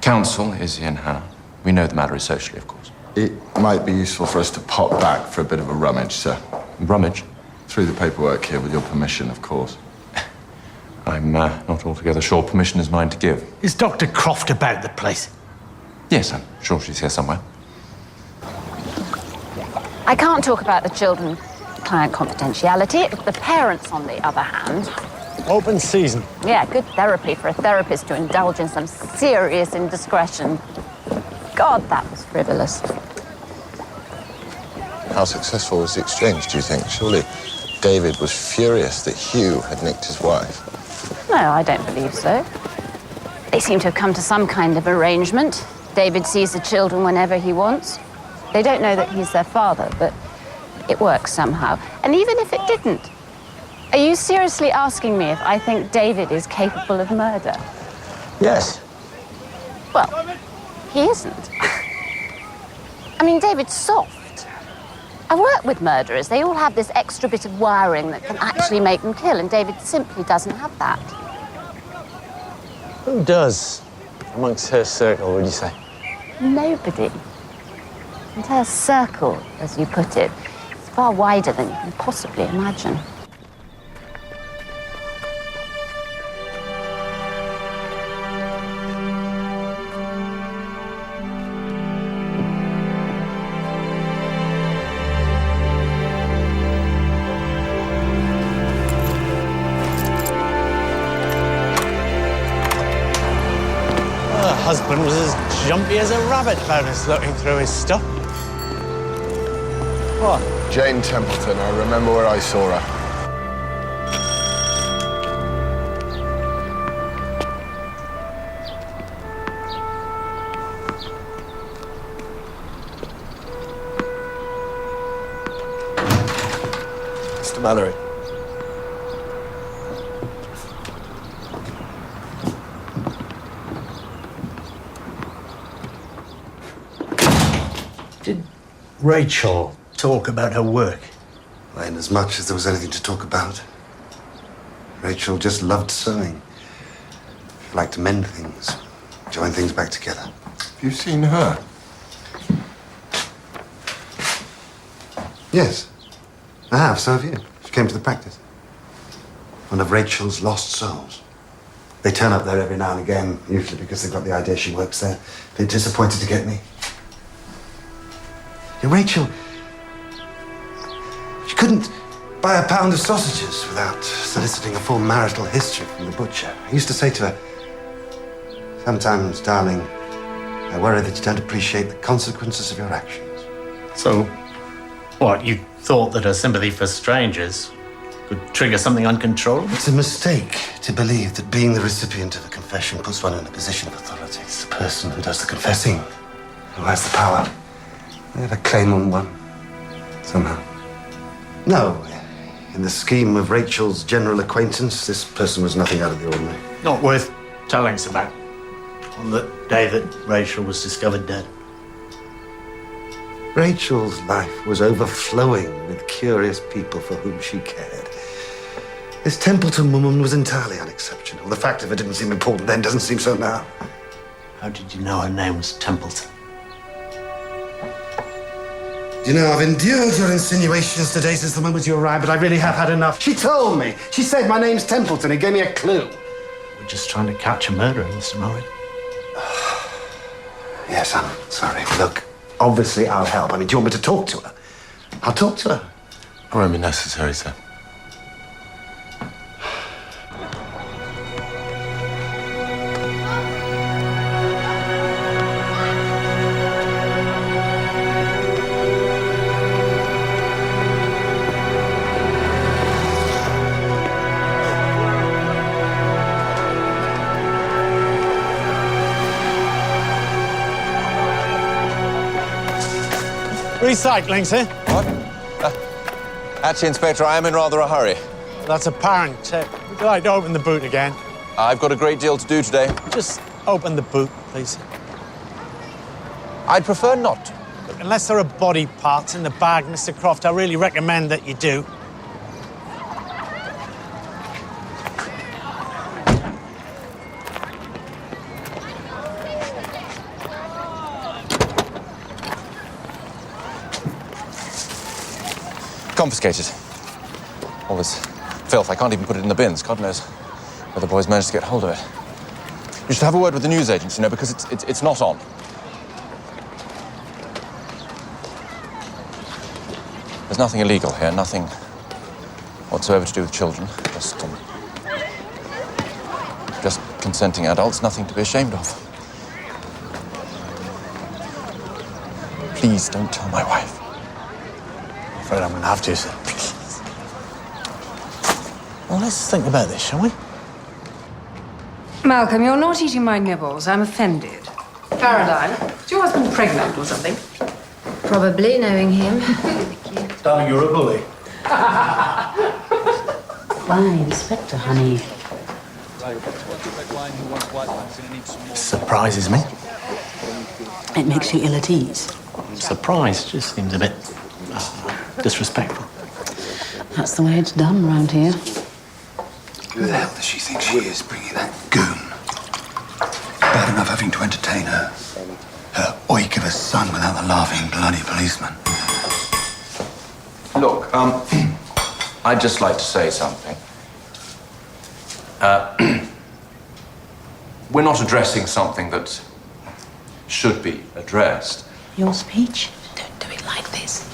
counsel Izzy and Hannah. We know the matter is socially, of course. It might be useful for us to pop back for a bit of a rummage, sir. Rummage? Through the paperwork here, with your permission, of course. I'm not altogether sure permission is mine to give. Is Dr. Croft about the place? Yes, I'm sure she's here somewhere. I can't talk about the children, client confidentiality. The parents, on the other hand... Open season. Yeah, good therapy for a therapist to indulge in some serious indiscretion. God, that was frivolous. How successful was the exchange, do you think? Surely David was furious that Hugh had nicked his wife. No, I don't believe so. They seem to have come to some kind of arrangement. David sees the children whenever he wants. They don't know that he's their father, but it works somehow. And even if it didn't, are you seriously asking me if I think David is capable of murder? Yes. Well, he isn't. I mean, David's soft. I work with murderers. They all have this extra bit of wiring that can actually make them kill, and David simply doesn't have that. Who does? Amongst her circle, would you say? Nobody. The entire circle, as you put it, is far wider than you can possibly imagine. Husband was as jumpy as a rabbit about us looking through his stuff. What? Jane Templeton, I remember where I saw her. Mr. Mallory. Did Rachel talk about her work? Well, in as much as there was anything to talk about. Rachel just loved sewing. She liked to mend things, join things back together. Have you seen her? Yes, I have, so have you. She came to the practice. One of Rachel's lost souls. They turn up there every now and again, usually because they've got the idea she works there. They're disappointed to get me. Yeah, Rachel, she couldn't buy a pound of sausages without soliciting a full marital history from the butcher. I used to say to her, sometimes, darling, I worry that you don't appreciate the consequences of your actions. So, what, you thought that her sympathy for strangers could trigger something uncontrollable? It's a mistake to believe that being the recipient of a confession puts one in a position of authority. It's the person who does the confessing who has the power. They have a claim on one, somehow. No, In the scheme of Rachel's general acquaintance, this person was nothing out of the ordinary. Not worth telling us about. On the day that Rachel was discovered dead. Rachel's life was overflowing with curious people for whom she cared. This Templeton woman was entirely unexceptional. The fact of it didn't seem important then, doesn't seem so now. How did you know her name was Templeton? You know, I've endured your insinuations today since the moment you arrived, but I really have had enough. She told me. She said my name's Templeton. It gave me a clue. We're just trying to catch a murderer, Mr. Murray. Yes, I'm sorry. Look, obviously I'll help. I mean, do you want me to talk to her? I'll talk to her. It won't be necessary, sir. Recycling, sir? What? Actually, Inspector, I am in rather a hurry. That's apparent. Would you like to open the boot again? I've got a great deal to do today. Just open the boot, please. I'd prefer not to. Look, unless there are body parts in the bag, Mr. Croft, I really recommend that you do. Confiscated. All this filth, I can't even put it in the bins. God knows where the boys managed to get hold of it. You should have a word with the news agents, you know, because it's not on. There's nothing illegal here, nothing whatsoever to do with children. Just consenting adults, nothing to be ashamed of. Please don't tell my wife. I'm afraid I'm going to have to, sir. Well, let's think about this, shall we? Malcolm, you're not eating my nibbles. I'm offended. Caroline, is your husband pregnant or something? Probably, knowing him. Darling, you're a bully. Why, Inspector, honey? Surprises me. It makes you ill at ease. Surprise just seems a bit disrespectful. That's the way it's done round here. Who the hell does she think she is, bringing that goon? Bad enough having to entertain her. Her oik of a son without the laughing bloody policeman. Look, I'd just like to say something. We're not addressing something that should be addressed. Your speech? Don't do it like this.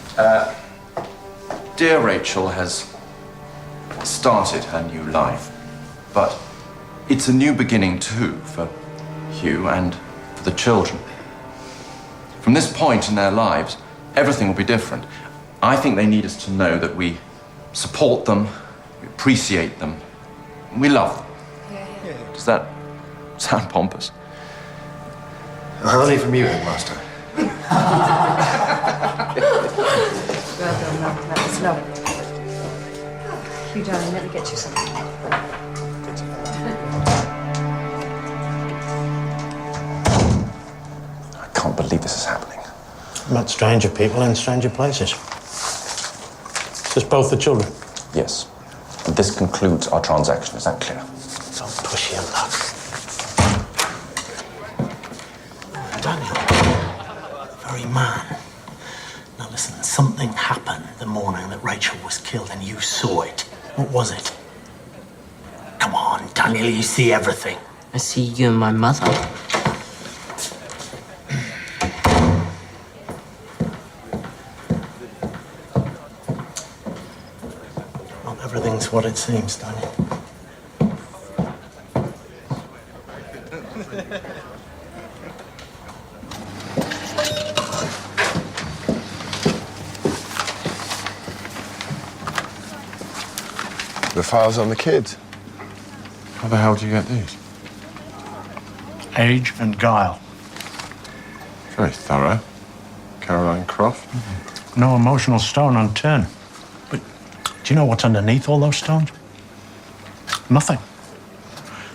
Dear Rachel has started her new life, but it's a new beginning too for Hugh and for the children. From this point in their lives, everything will be different. I think they need us to know that we support them, we appreciate them, and we love them. Does that sound pompous? Only from you, Headmaster. Well done, Malcolm. That was lovely. Hugh, darling, let me get you something. I can't believe this is happening. Met stranger people in stranger places. Just both the children? Yes. And this concludes our transaction. Is that clear? Don't push your luck. Daniel, very man. Now listen, something happened the morning that Rachel was killed and you saw it. What was it? Come on, Daniel, you see everything. I see you and my mother. Not everything's what it seems, Daniel. The files on the kids. How the hell do you get these? Age and guile. Very thorough. Caroline Croft. No emotional stone unturned. Do Do you know what's underneath all those stones? Nothing.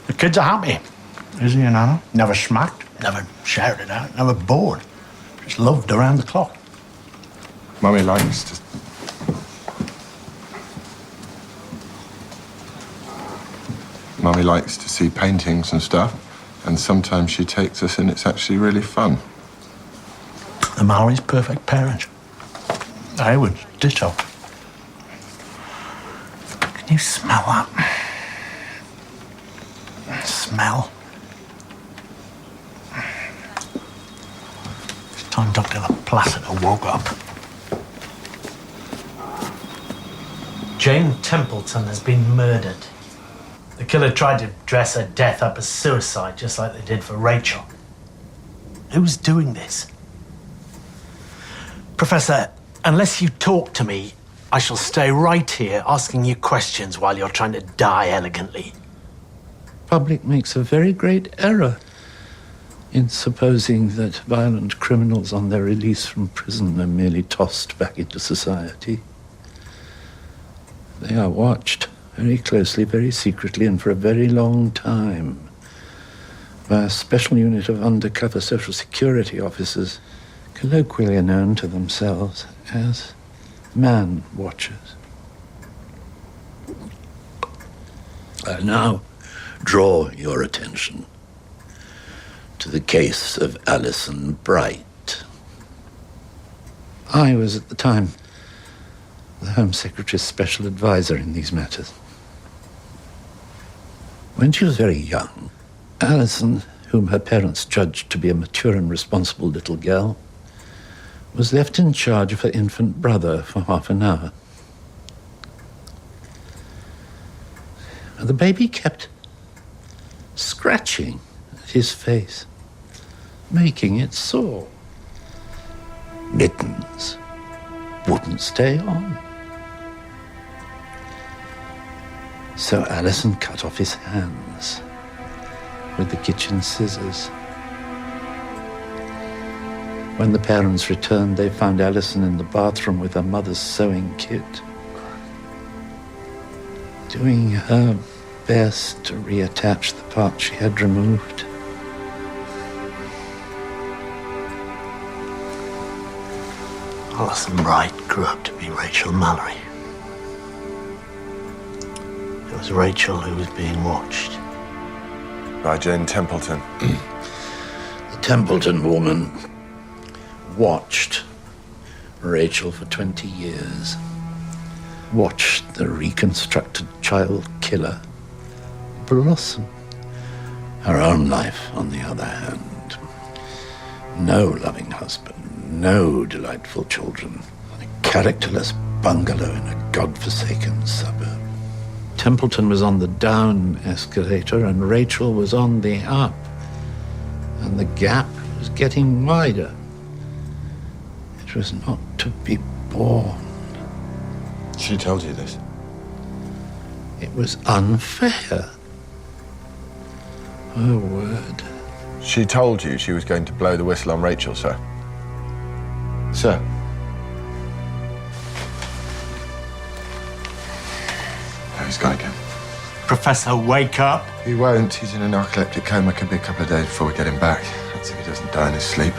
The kids are happy. Izzy and Anna never smacked, never shouted out, never bored. Just loved around the clock. Mummy likes to... Mummy likes to see paintings and stuff, and sometimes she takes us and it's actually really fun. The Mallory's perfect parents. I would ditto. Can you smell that? Smell. It's time Dr. Laplacida woke up. Jane Templeton has been murdered. The killer tried to dress her death up as suicide, just like they did for Rachel. Who's doing this? Professor, unless you talk to me, I shall stay right here asking you questions while you're trying to die elegantly. Public makes a very great error in supposing that violent criminals on their release from prison are merely tossed back into society. They are watched very closely, very secretly, and for a very long time by a special unit of undercover social security officers, colloquially known to themselves as man watchers. I now draw your attention to the case of Alison Bright. I was at the time the Home Secretary's special advisor in these matters. When she was very young, Alison, whom her parents judged to be a mature and responsible little girl, was left in charge of her infant brother for half an hour. The baby kept scratching at his face, making it sore. Mittens wouldn't stay on. So Alison cut off his hands with the kitchen scissors. When the parents returned, they found Alison in the bathroom with her mother's sewing kit, doing her best to reattach the part she had removed. Alison Bright grew up to be Rachel Mallory. It was Rachel who was being watched. By Jane Templeton. The Templeton woman watched Rachel for 20 years. Watched the reconstructed child killer blossom. Her own life, on the other hand. No loving husband, no delightful children, a characterless bungalow in a godforsaken suburb. Templeton was on the down escalator and Rachel was on the up. And the gap was getting wider. It was not to be borne. She told you this? It was unfair. Her word. She told you she was going to blow the whistle on Rachel, sir? Sir? Oh, he's gone again. Professor, wake up. He won't. He's in a narcoleptic coma. Could be a couple of days before we get him back. Let's see if he doesn't die in his sleep.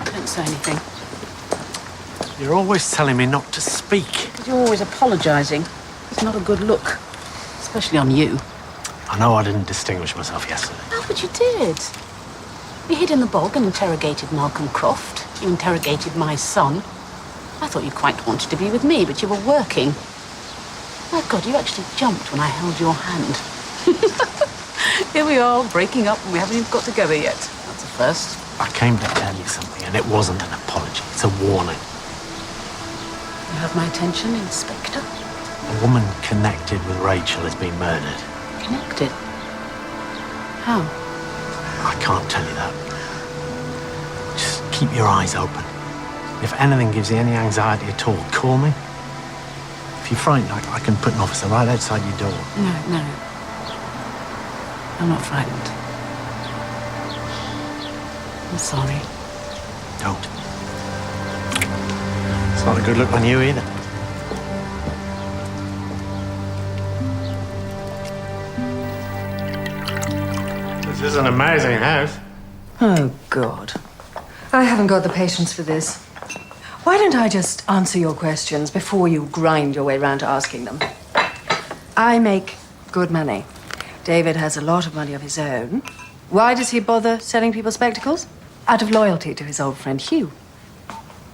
Don't say anything. You're always telling me not to speak. You're always apologising. It's not a good look, especially on you. I know I didn't distinguish myself yesterday. Oh, but you did. You hid in the bog and interrogated Malcolm Croft. You interrogated my son. I thought you quite wanted to be with me, but you were working. My God, you actually jumped when I held your hand. Here we are, breaking up, and we haven't even got together yet. That's a first. I came to tell you something, and it wasn't an apology. It's a warning. You have my attention, Inspector. A woman connected with Rachel has been murdered. Connected? How? I can't tell you that. Just keep your eyes open. If anything gives you any anxiety at all, call me. If you're frightened, I can put an officer right outside your door. No. I'm not frightened. I'm sorry. Don't. It's not a good look on you either. This is an amazing house. Oh, God. I haven't got the patience for this. Why don't I just answer your questions before you grind your way round to asking them? I make good money. David has a lot of money of his own. Why does he bother selling people spectacles? Out of loyalty to his old friend Hugh.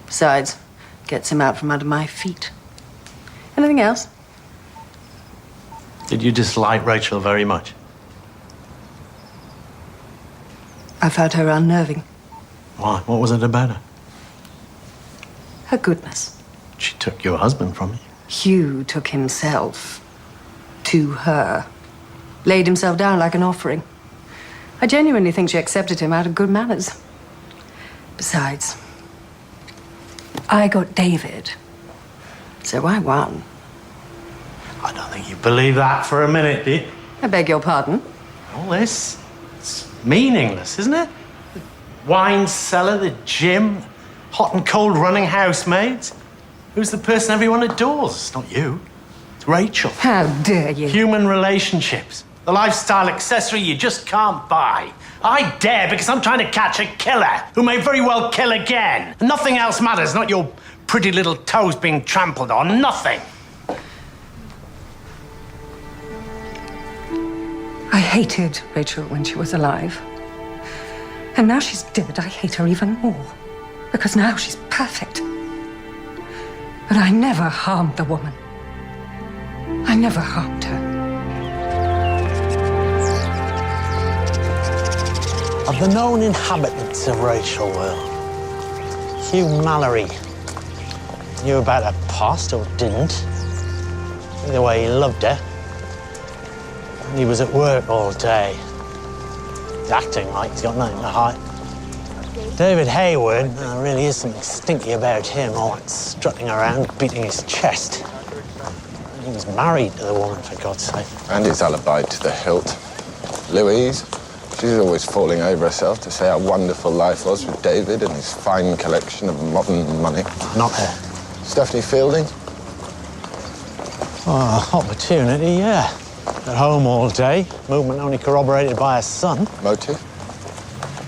Besides, gets him out from under my feet. Anything else? Did you dislike Rachel very much? I found her unnerving. Why? What was it about her? Her goodness. She took your husband from you. Hugh took himself to her. Laid himself down like an offering. I genuinely think she accepted him out of good manners. Besides, I got David, so I won. I don't think you believe that for a minute, do you? I beg your pardon? All this, it's meaningless, isn't it? The wine cellar, the gym, hot and cold running housemaids. Who's the person everyone adores? It's not you. It's Rachel. How dare you? Human relationships. The lifestyle accessory you just can't buy. I dare because I'm trying to catch a killer who may very well kill again. And nothing else matters, not your pretty little toes being trampled on. Nothing. I hated Rachel when she was alive. And now she's dead, I hate her even more. Because now she's perfect. But I never harmed the woman. I never harmed her. Of the known inhabitants of Rachel World, Hugh Mallory knew about her past or didn't. Either way, he loved her. And he was at work all day. He's acting like he's got nothing to hide. David Hayward, there really is something stinky about him, all that strutting around, beating his chest. He was married to the woman, for God's sake. And his alibi to the hilt. Louise, she's always falling over herself to say how wonderful life was with David and his fine collection of modern money. Not her. Stephanie Fielding? Oh, opportunity, yeah. At home all day, movement only corroborated by her son. Motive?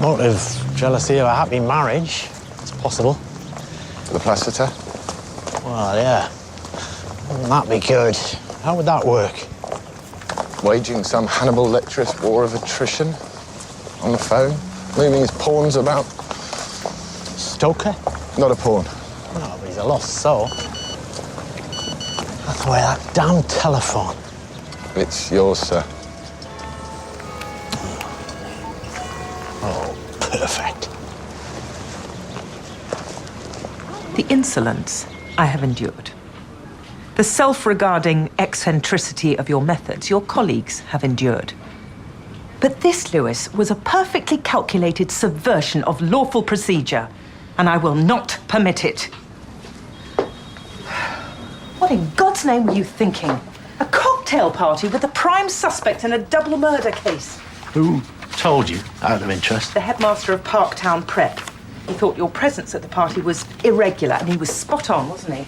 Motive, jealousy of a happy marriage. It's possible. The Plassiter? Well, yeah. Wouldn't that be good? How would that work? Waging some Hannibal Lecter's war of attrition on the phone, moving his pawns about. Stoker? Not a pawn. No, but he's a lost soul. Hathaway, that damn telephone. It's yours, sir. Oh, perfect. The insolence I have endured. The self-regarding eccentricity of your methods your colleagues have endured. But this, Lewis, was a perfectly calculated subversion of lawful procedure, and I will not permit it. What in God's name were you thinking? A cocktail party with the prime suspect in a double murder case. Who told you, out of interest? The headmaster of Parktown Prep. He thought your presence at the party was irregular, and he was spot on, wasn't he?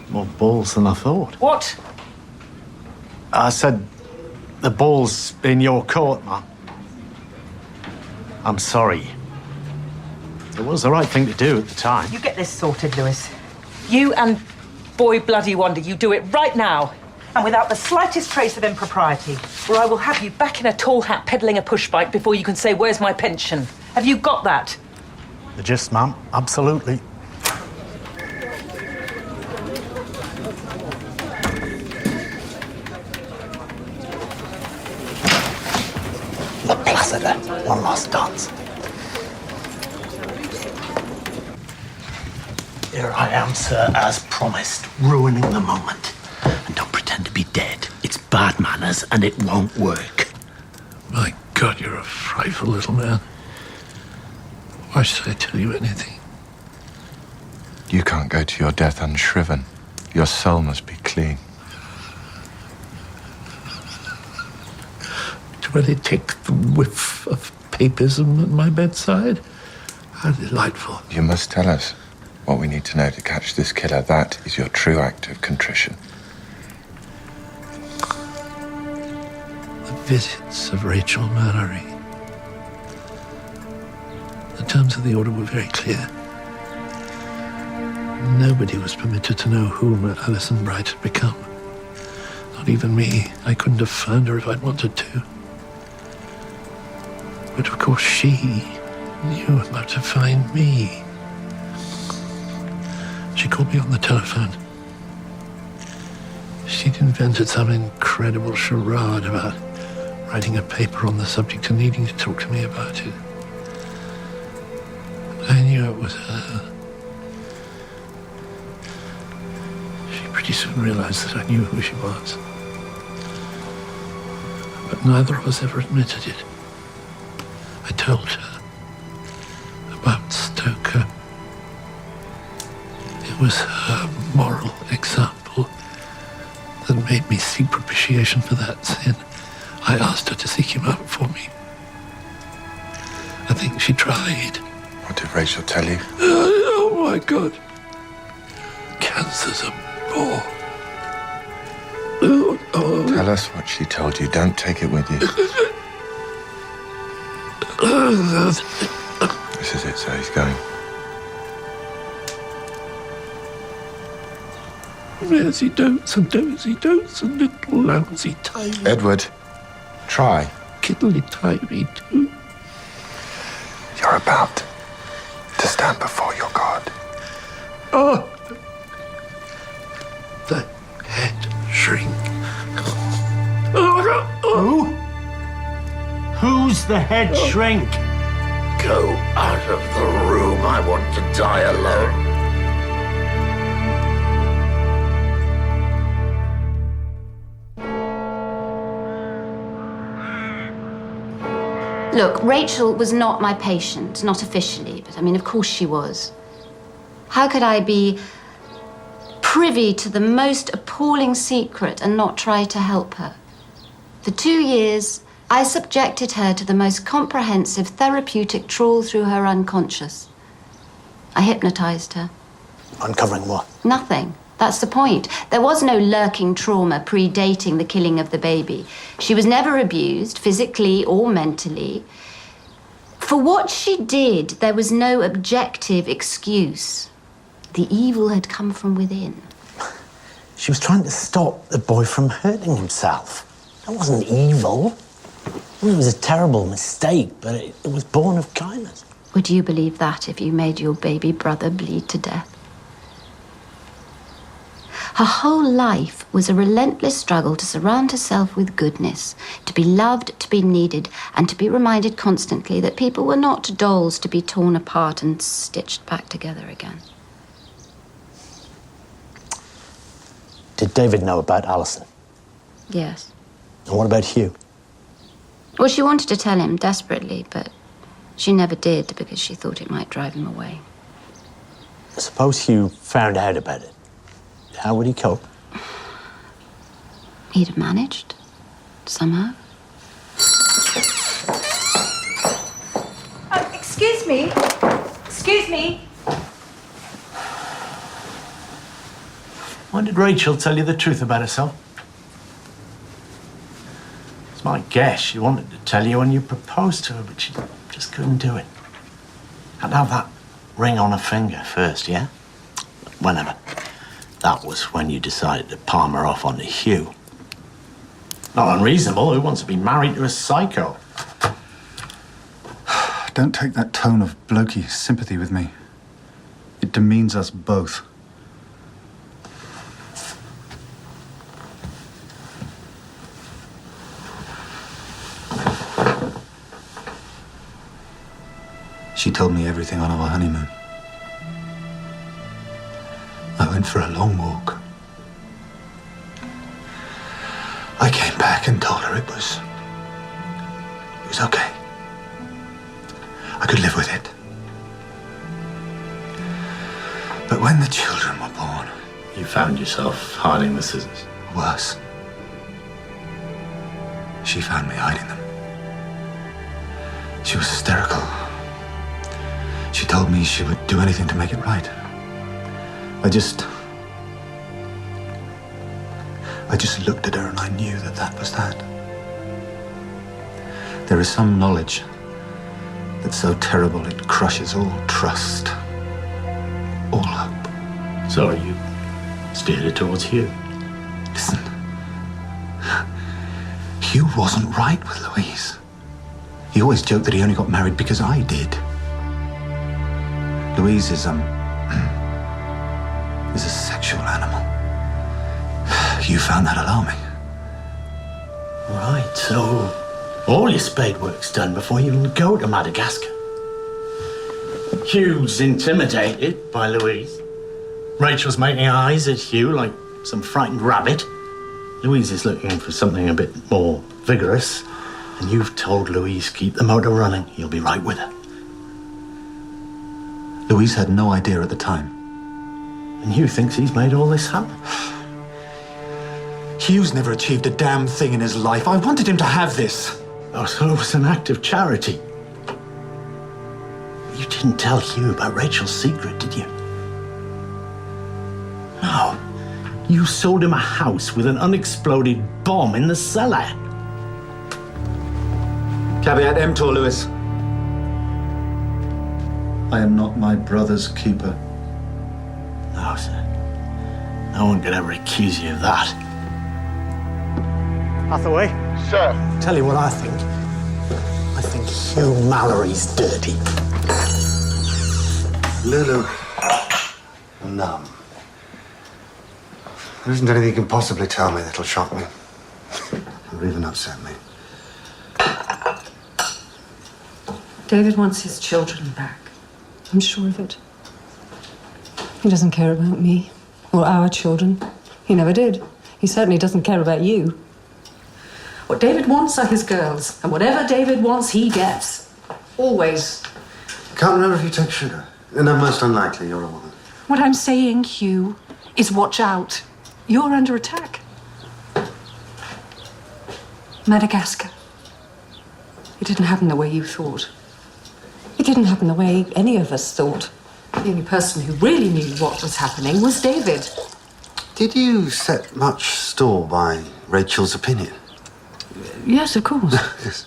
More balls than I thought. What? I said the ball's in your court, Mum. I'm sorry. It was the right thing to do at the time. You get this sorted, Lewis. You and Boy Bloody Wonder, you do it right now. And without the slightest trace of impropriety, or I will have you back in a tall hat peddling a push bike before you can say, "Where's my pension?" Have you got that? The gist, Mum. Absolutely. The Plassiter. One last dance. Here I am, sir, as promised, ruining the moment. And don't pretend to be dead. It's bad manners and it won't work. My God, you're a frightful little man. Why should I tell you anything? You can't go to your death unshriven. Your soul must be clean. To when he took the whiff of papism at my bedside. How delightful. You must tell us what we need to know to catch this killer. That is your true act of contrition. The visits of Rachel Mallory. The terms of the order were very clear. Nobody was permitted to know whom Alison Bright had become. Not even me. I couldn't have found her if I'd wanted to. But of course she knew about to find me. She called me on the telephone. She'd invented some incredible charade about writing a paper on the subject and needing to talk to me about it. I knew it was her. She pretty soon realized that I knew who she was. But neither of us ever admitted it. I told her about Stoker. It was her moral example that made me seek propitiation for that sin. I asked her to seek him out for me. I think she tried. What did Rachel tell you? Oh my God. Cancer's a bore. Tell us what she told you. Don't take it with you. This is it, so he's going. Dozy don'ts and dozy don'ts and little lousy tiny. Edward, try. Kiddly tiny too. You're about to stand before your God. Oh! The head shrink. Who? Who's the head shrink? Go out of the room. I want to die alone. Look, Rachel was not my patient, not officially, but I mean, of course she was. How could I be privy to the most appalling secret and not try to help her? For 2 years, I subjected her to the most comprehensive therapeutic trawl through her unconscious. I hypnotized her. Uncovering what? Nothing. That's the point. There was no lurking trauma predating the killing of the baby. She was never abused, physically or mentally. For what she did, there was no objective excuse. The evil had come from within. She was trying to stop the boy from hurting himself. That wasn't evil. I mean, it was a terrible mistake, but it was born of kindness. Would you believe that if you made your baby brother bleed to death? Her whole life was a relentless struggle to surround herself with goodness, to be loved, to be needed, and to be reminded constantly that people were not dolls to be torn apart and stitched back together again. Did David know about Alison? Yes. And what about Hugh? Well, she wanted to tell him desperately, but she never did because she thought it might drive him away. Suppose Hugh found out about it. How would he cope? He'd have managed, somehow. Excuse me. Excuse me. Why did Rachel tell you the truth about herself? It's my guess she wanted to tell you when you proposed to her, but she just couldn't do it. Had to have that ring on her finger first, yeah? Whenever. That was when you decided to palm her off onto Hugh. Not unreasonable. Who wants to be married to a psycho? Don't take that tone of blokey sympathy with me. It demeans us both. She told me everything on our honeymoon. I went for a long walk. I came back and told her it was okay. I could live with it. But when the children were born... You found yourself hiding the scissors? Worse. She found me hiding them. She was hysterical. She told me she would do anything to make it right. I just looked at her and I knew that that was that. There is some knowledge that's so terrible it crushes all trust, all hope. So you steered her towards Hugh? Listen, Hugh wasn't right with Louise. He always joked that he only got married because I did. Louise is a sexual animal. You found that alarming. Right, so all your spade work's done before you even go to Madagascar. Hugh's intimidated by Louise. Rachel's making eyes at Hugh like some frightened rabbit. Louise is looking for something a bit more vigorous. And you've told Louise, keep the motor running. You'll be right with her. Louise had no idea at the time. And Hugh thinks he's made all this happen. Hugh's never achieved a damn thing in his life. I wanted him to have this. Oh, so it was an act of charity. You didn't tell Hugh about Rachel's secret, did you? No. You sold him a house with an unexploded bomb in the cellar. Caveat emptor, Lewis. I am not my brother's keeper. No, sir. No one could ever accuse you of that. Hathaway? Sir. Tell you what I think. I think Hugh Mallory's dirty. Lulu, I'm numb. There isn't anything you can possibly tell me that'll shock me or even upset me. David wants his children back. I'm sure of it. He doesn't care about me or our children. He never did. He certainly doesn't care about you. What David wants are his girls, and whatever David wants, he gets. Always. Can't remember if you take sugar. No, most unlikely, you're a woman. What I'm saying, Hugh, is watch out. You're under attack. Madagascar. It didn't happen the way you thought. It didn't happen the way any of us thought. The only person who really knew what was happening was David. Did you set much store by Rachel's opinion? Yes, of course. Yes.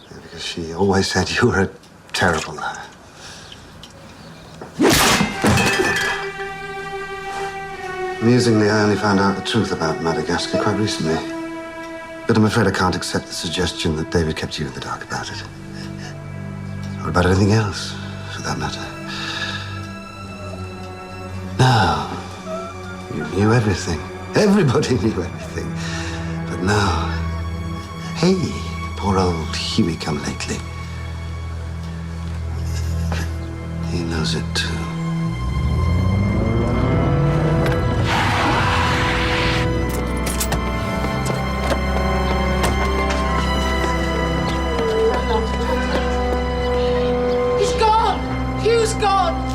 Because she always said you were a terrible liar. Amusingly, I only found out the truth about Madagascar quite recently. But I'm afraid I can't accept the suggestion that David kept you in the dark about it. Or about anything else, for that matter. No. You knew everything. Everybody knew everything. But now... Hey, poor old Huey come lately. He knows it too. He's gone! Hugh's gone!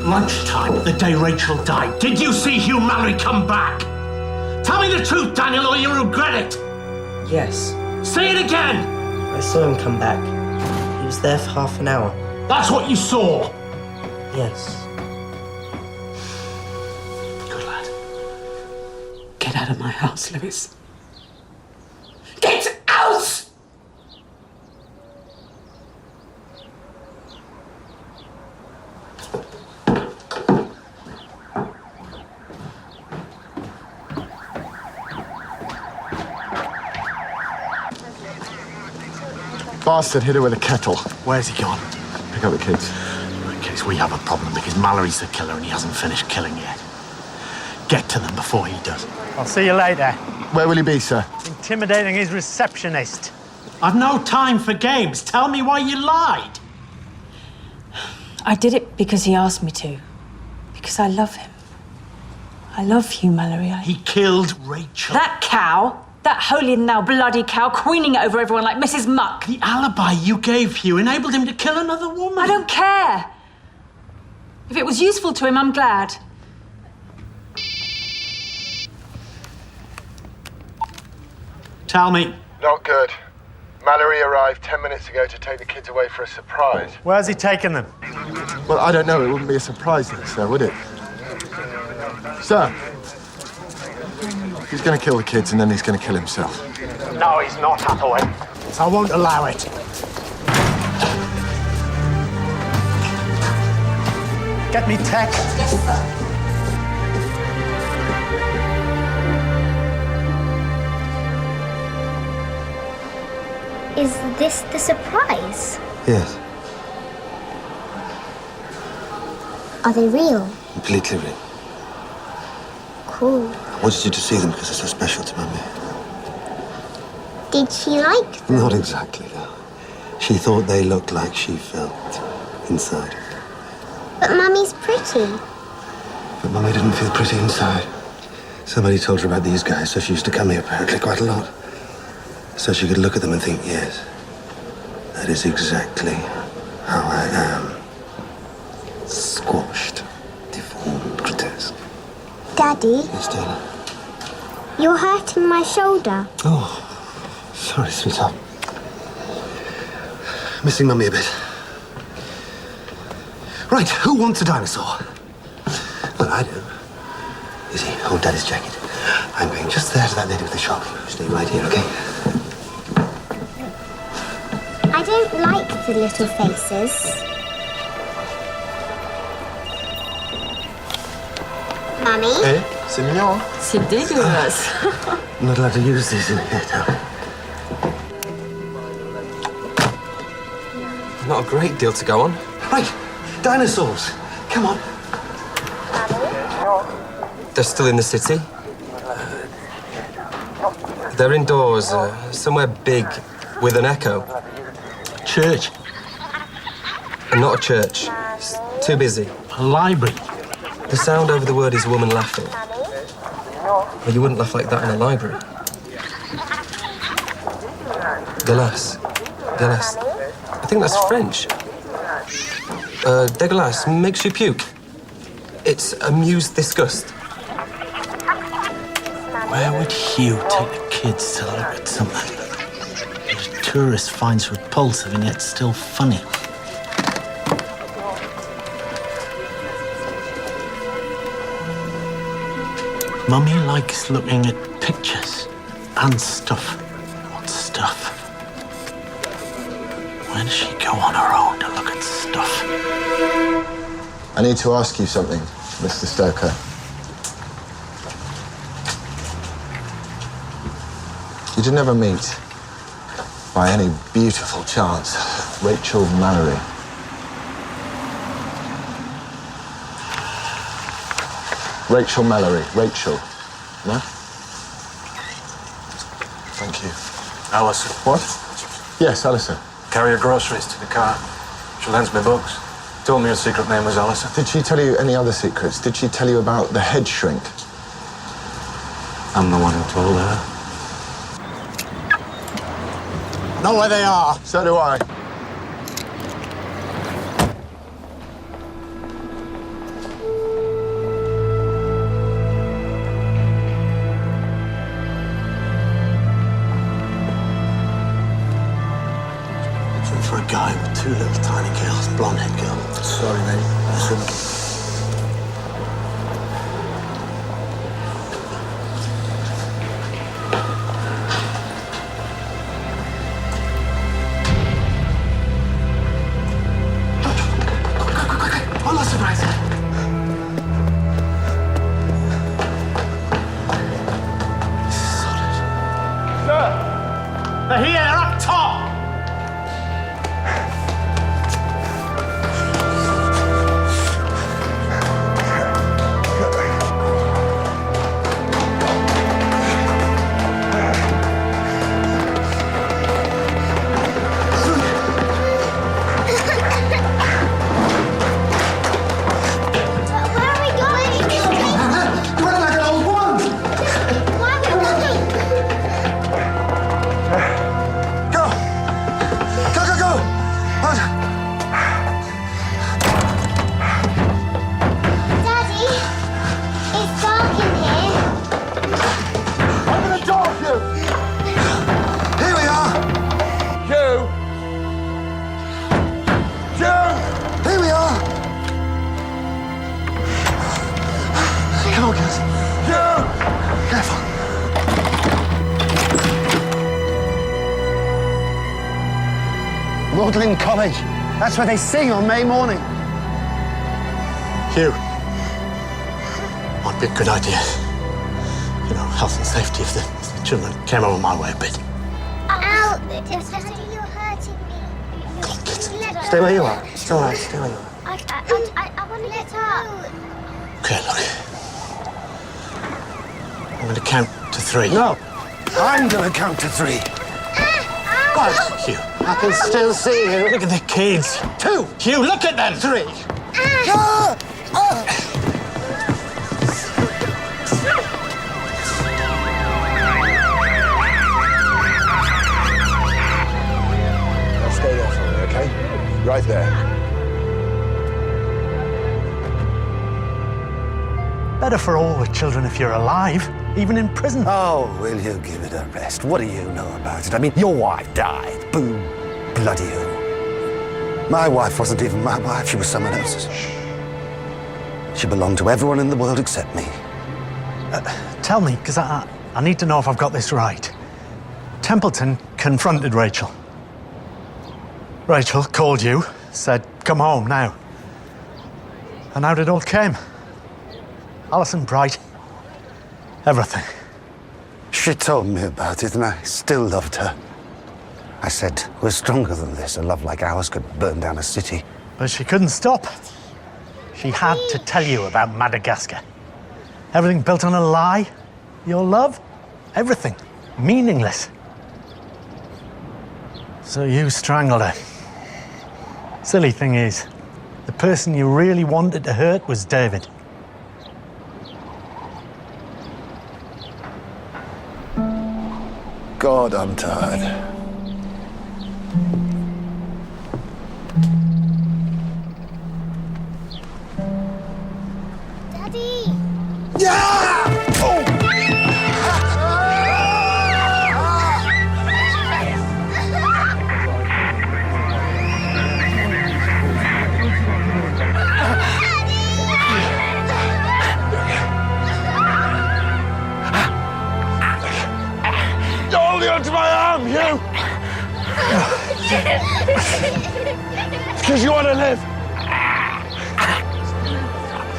Lunchtime, the day Rachel died. Did you see Hugh Mallory come back? Tell me the truth, Daniel, or you'll regret it. Yes. Say it again. I saw him come back. He was there for half an hour. That's what you saw. Yes. Good lad. Get out of my house, Lewis. Get out! Bastard hit her with a kettle. Where's he gone? Pick up the kids. In case we have a problem, because Mallory's the killer and he hasn't finished killing yet. Get to them before he does. I'll see you later. Where will he be, sir? Intimidating his receptionist. I've no time for games. Tell me why you lied. I did it because he asked me to. Because I love him. I love Hugh Mallory. He killed Rachel. That cow, that holy-in-thou bloody cow, queening it over everyone like Mrs. Muck. The alibi you gave Hugh enabled him to kill another woman. I don't care. If it was useful to him, I'm glad. Tell me. Not good. Mallory arrived 10 minutes ago to take the kids away for a surprise. Where's he taking them? Well, I don't know. It wouldn't be a surprise to us, sir, would it? Sir, he's going to kill the kids and then he's going to kill himself. No, he's not, Hathaway. I won't allow it. Get me tech. Yes, sir. Is this the surprise? Yes, Are they real? completely real. Cool. I wanted you to see them because they're so special to Mummy. Did she like them? Not exactly, no. She thought they looked like she felt inside. But Mummy's pretty. But Mummy didn't feel pretty inside. Somebody told her about these guys, so she used to come here apparently quite a lot. So she could look at them and think, yes, that is exactly how I am. Squashed, deformed, grotesque. Daddy, Yes, darling. you're hurting my shoulder. Oh, sorry, sweetheart. Missing Mummy a bit. Right, who wants a dinosaur? Well, I do. You see, hold Daddy's jacket. I'm going just there to that lady with the shop. Stay right here, okay? I don't like the little faces. Mummy? Eh? C'est mignon, hein? C'est dégueulasse. I'm not allowed to use these in here, darling. Not a great deal to go on. Right, dinosaurs. Come on. They're still in the city. They're indoors, somewhere big with an echo. Church. Not a church. It's too busy. A library. The sound over the word is a woman laughing. Well, you wouldn't laugh like that in a library. Glace. Glace. I think that's French. Dégueulasse makes you puke. It's amused disgust. Where would Hugh take the kids to look at something that a tourist finds repulsive and yet still funny? Mummy likes looking at pictures and stuff. What stuff? Where does she go on her own to look at stuff? I need to ask you something, Mr. Stoker. Did you never meet, by any beautiful chance, Rachel Mallory? Rachel Mallory. Rachel. No? Thank you. Alison. What? Yes, Alison. Carry your groceries to the car. She lends me books. Told me her secret name was Alison. Did she tell you any other secrets? Did she tell you about the head shrink? I'm the one who told her. Know where they are. So do I. Looking for a guy with two little tiny girls, blonde-haired girl. Sorry, mate. I shouldn't. One last surprise. Sir! They're here, they're up top! Magdalen College. That's where they sing on May morning. Hugh. Might be a good idea. You know, health and safety if the children came over my way a bit. Ow! Daddy, you're hurting me. Stay where you are. It's all right. Stay where you are. I want to get up. Okay, look. I'm going to count to 3. No. I'm going to count to 3. God, Hugh. I can still see you. Look at the kids. 2. Hugh, look at them. 3. Now stay there for me, okay? Right there. Better for all the children if you're alive, even in prison. Oh, will you give it a rest? What do you know about it? I mean, your wife died. Boom. Bloody hell. My wife wasn't even my wife. She was someone else's. She belonged to everyone in the world except me. Tell me, because I need to know if I've got this right. Templeton confronted Rachel. Rachel called you, said, come home now. And out it all came. Alison Bright. Everything. She told me about it, and I still loved her. I said, we're stronger than this. A love like ours could burn down a city. But she couldn't stop. She had to tell you about Madagascar. Everything built on a lie. Your love, everything. Meaningless. So you strangled her. Silly thing is, the person you really wanted to hurt was David. God, I'm tired. Daddy! Yeah! Oh! Hold on to my arm, you! It's because you want to live.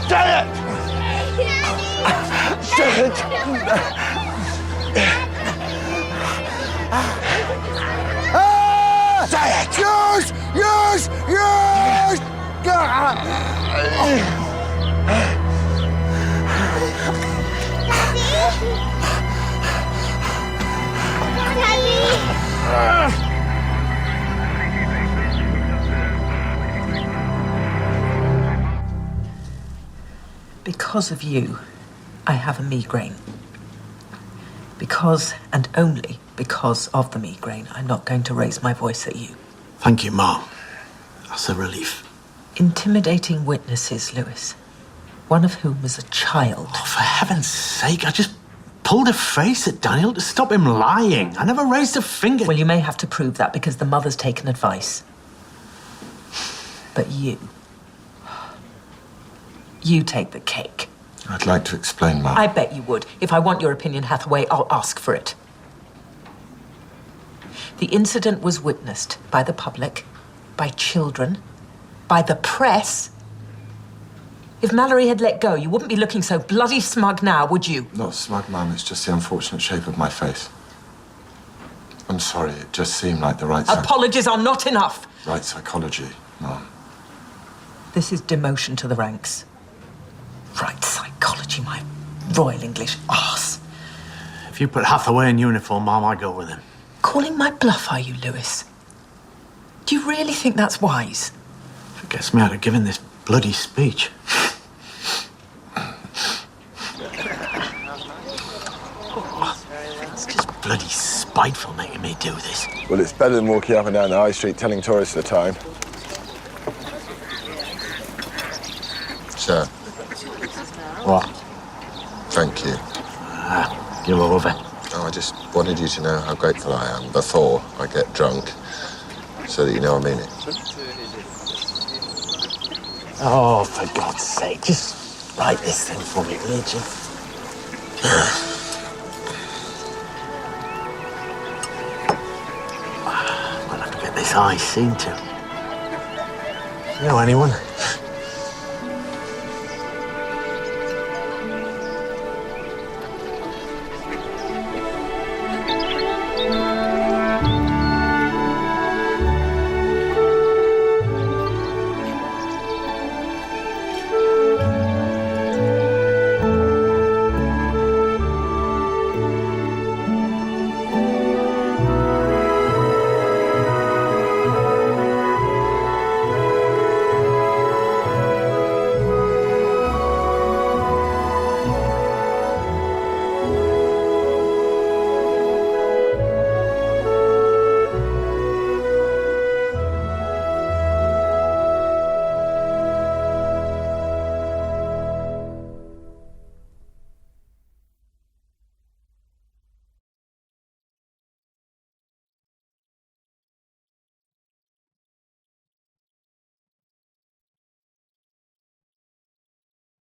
Say it! Say it! Say it! Yes! Yes! Yes! Because of you, I have a migraine. Because, and only because of the migraine, I'm not going to raise my voice at you. Thank you, Mom. That's a relief. Intimidating witnesses, Lewis. One of whom was a child. Oh, for heaven's sake, I just pulled a face at Daniel to stop him lying. I never raised a finger. Well, you may have to prove that because the mother's taken advice. But you take the cake. I'd like to explain, Mum. I bet you would. If I want your opinion, Hathaway, I'll ask for it. The incident was witnessed by the public, by children, by the press. If Mallory had let go, you wouldn't be looking so bloody smug now, would you? Not smug, Mum. It's just the unfortunate shape of my face. I'm sorry. It just seemed like the right... Apologies are not enough. Right psychology, Mum. This is demotion to the ranks. Right psychology, my Royal English arse. If you put Hathaway in uniform, Mom, I go with him. Calling my bluff, are you, Lewis? Do you really think that's wise? If it gets me out of giving this bloody speech. It's just bloody spiteful making me do this. Well, it's better than walking up and down the high street telling tourists the time. Sir. What? Thank you. You're over. Oh, I just wanted you to know how grateful I am before I get drunk, so that you know I mean it. Oh, for God's sake, just write this thing for me, will you, Jim? I'll have to get this I seem to. You know anyone?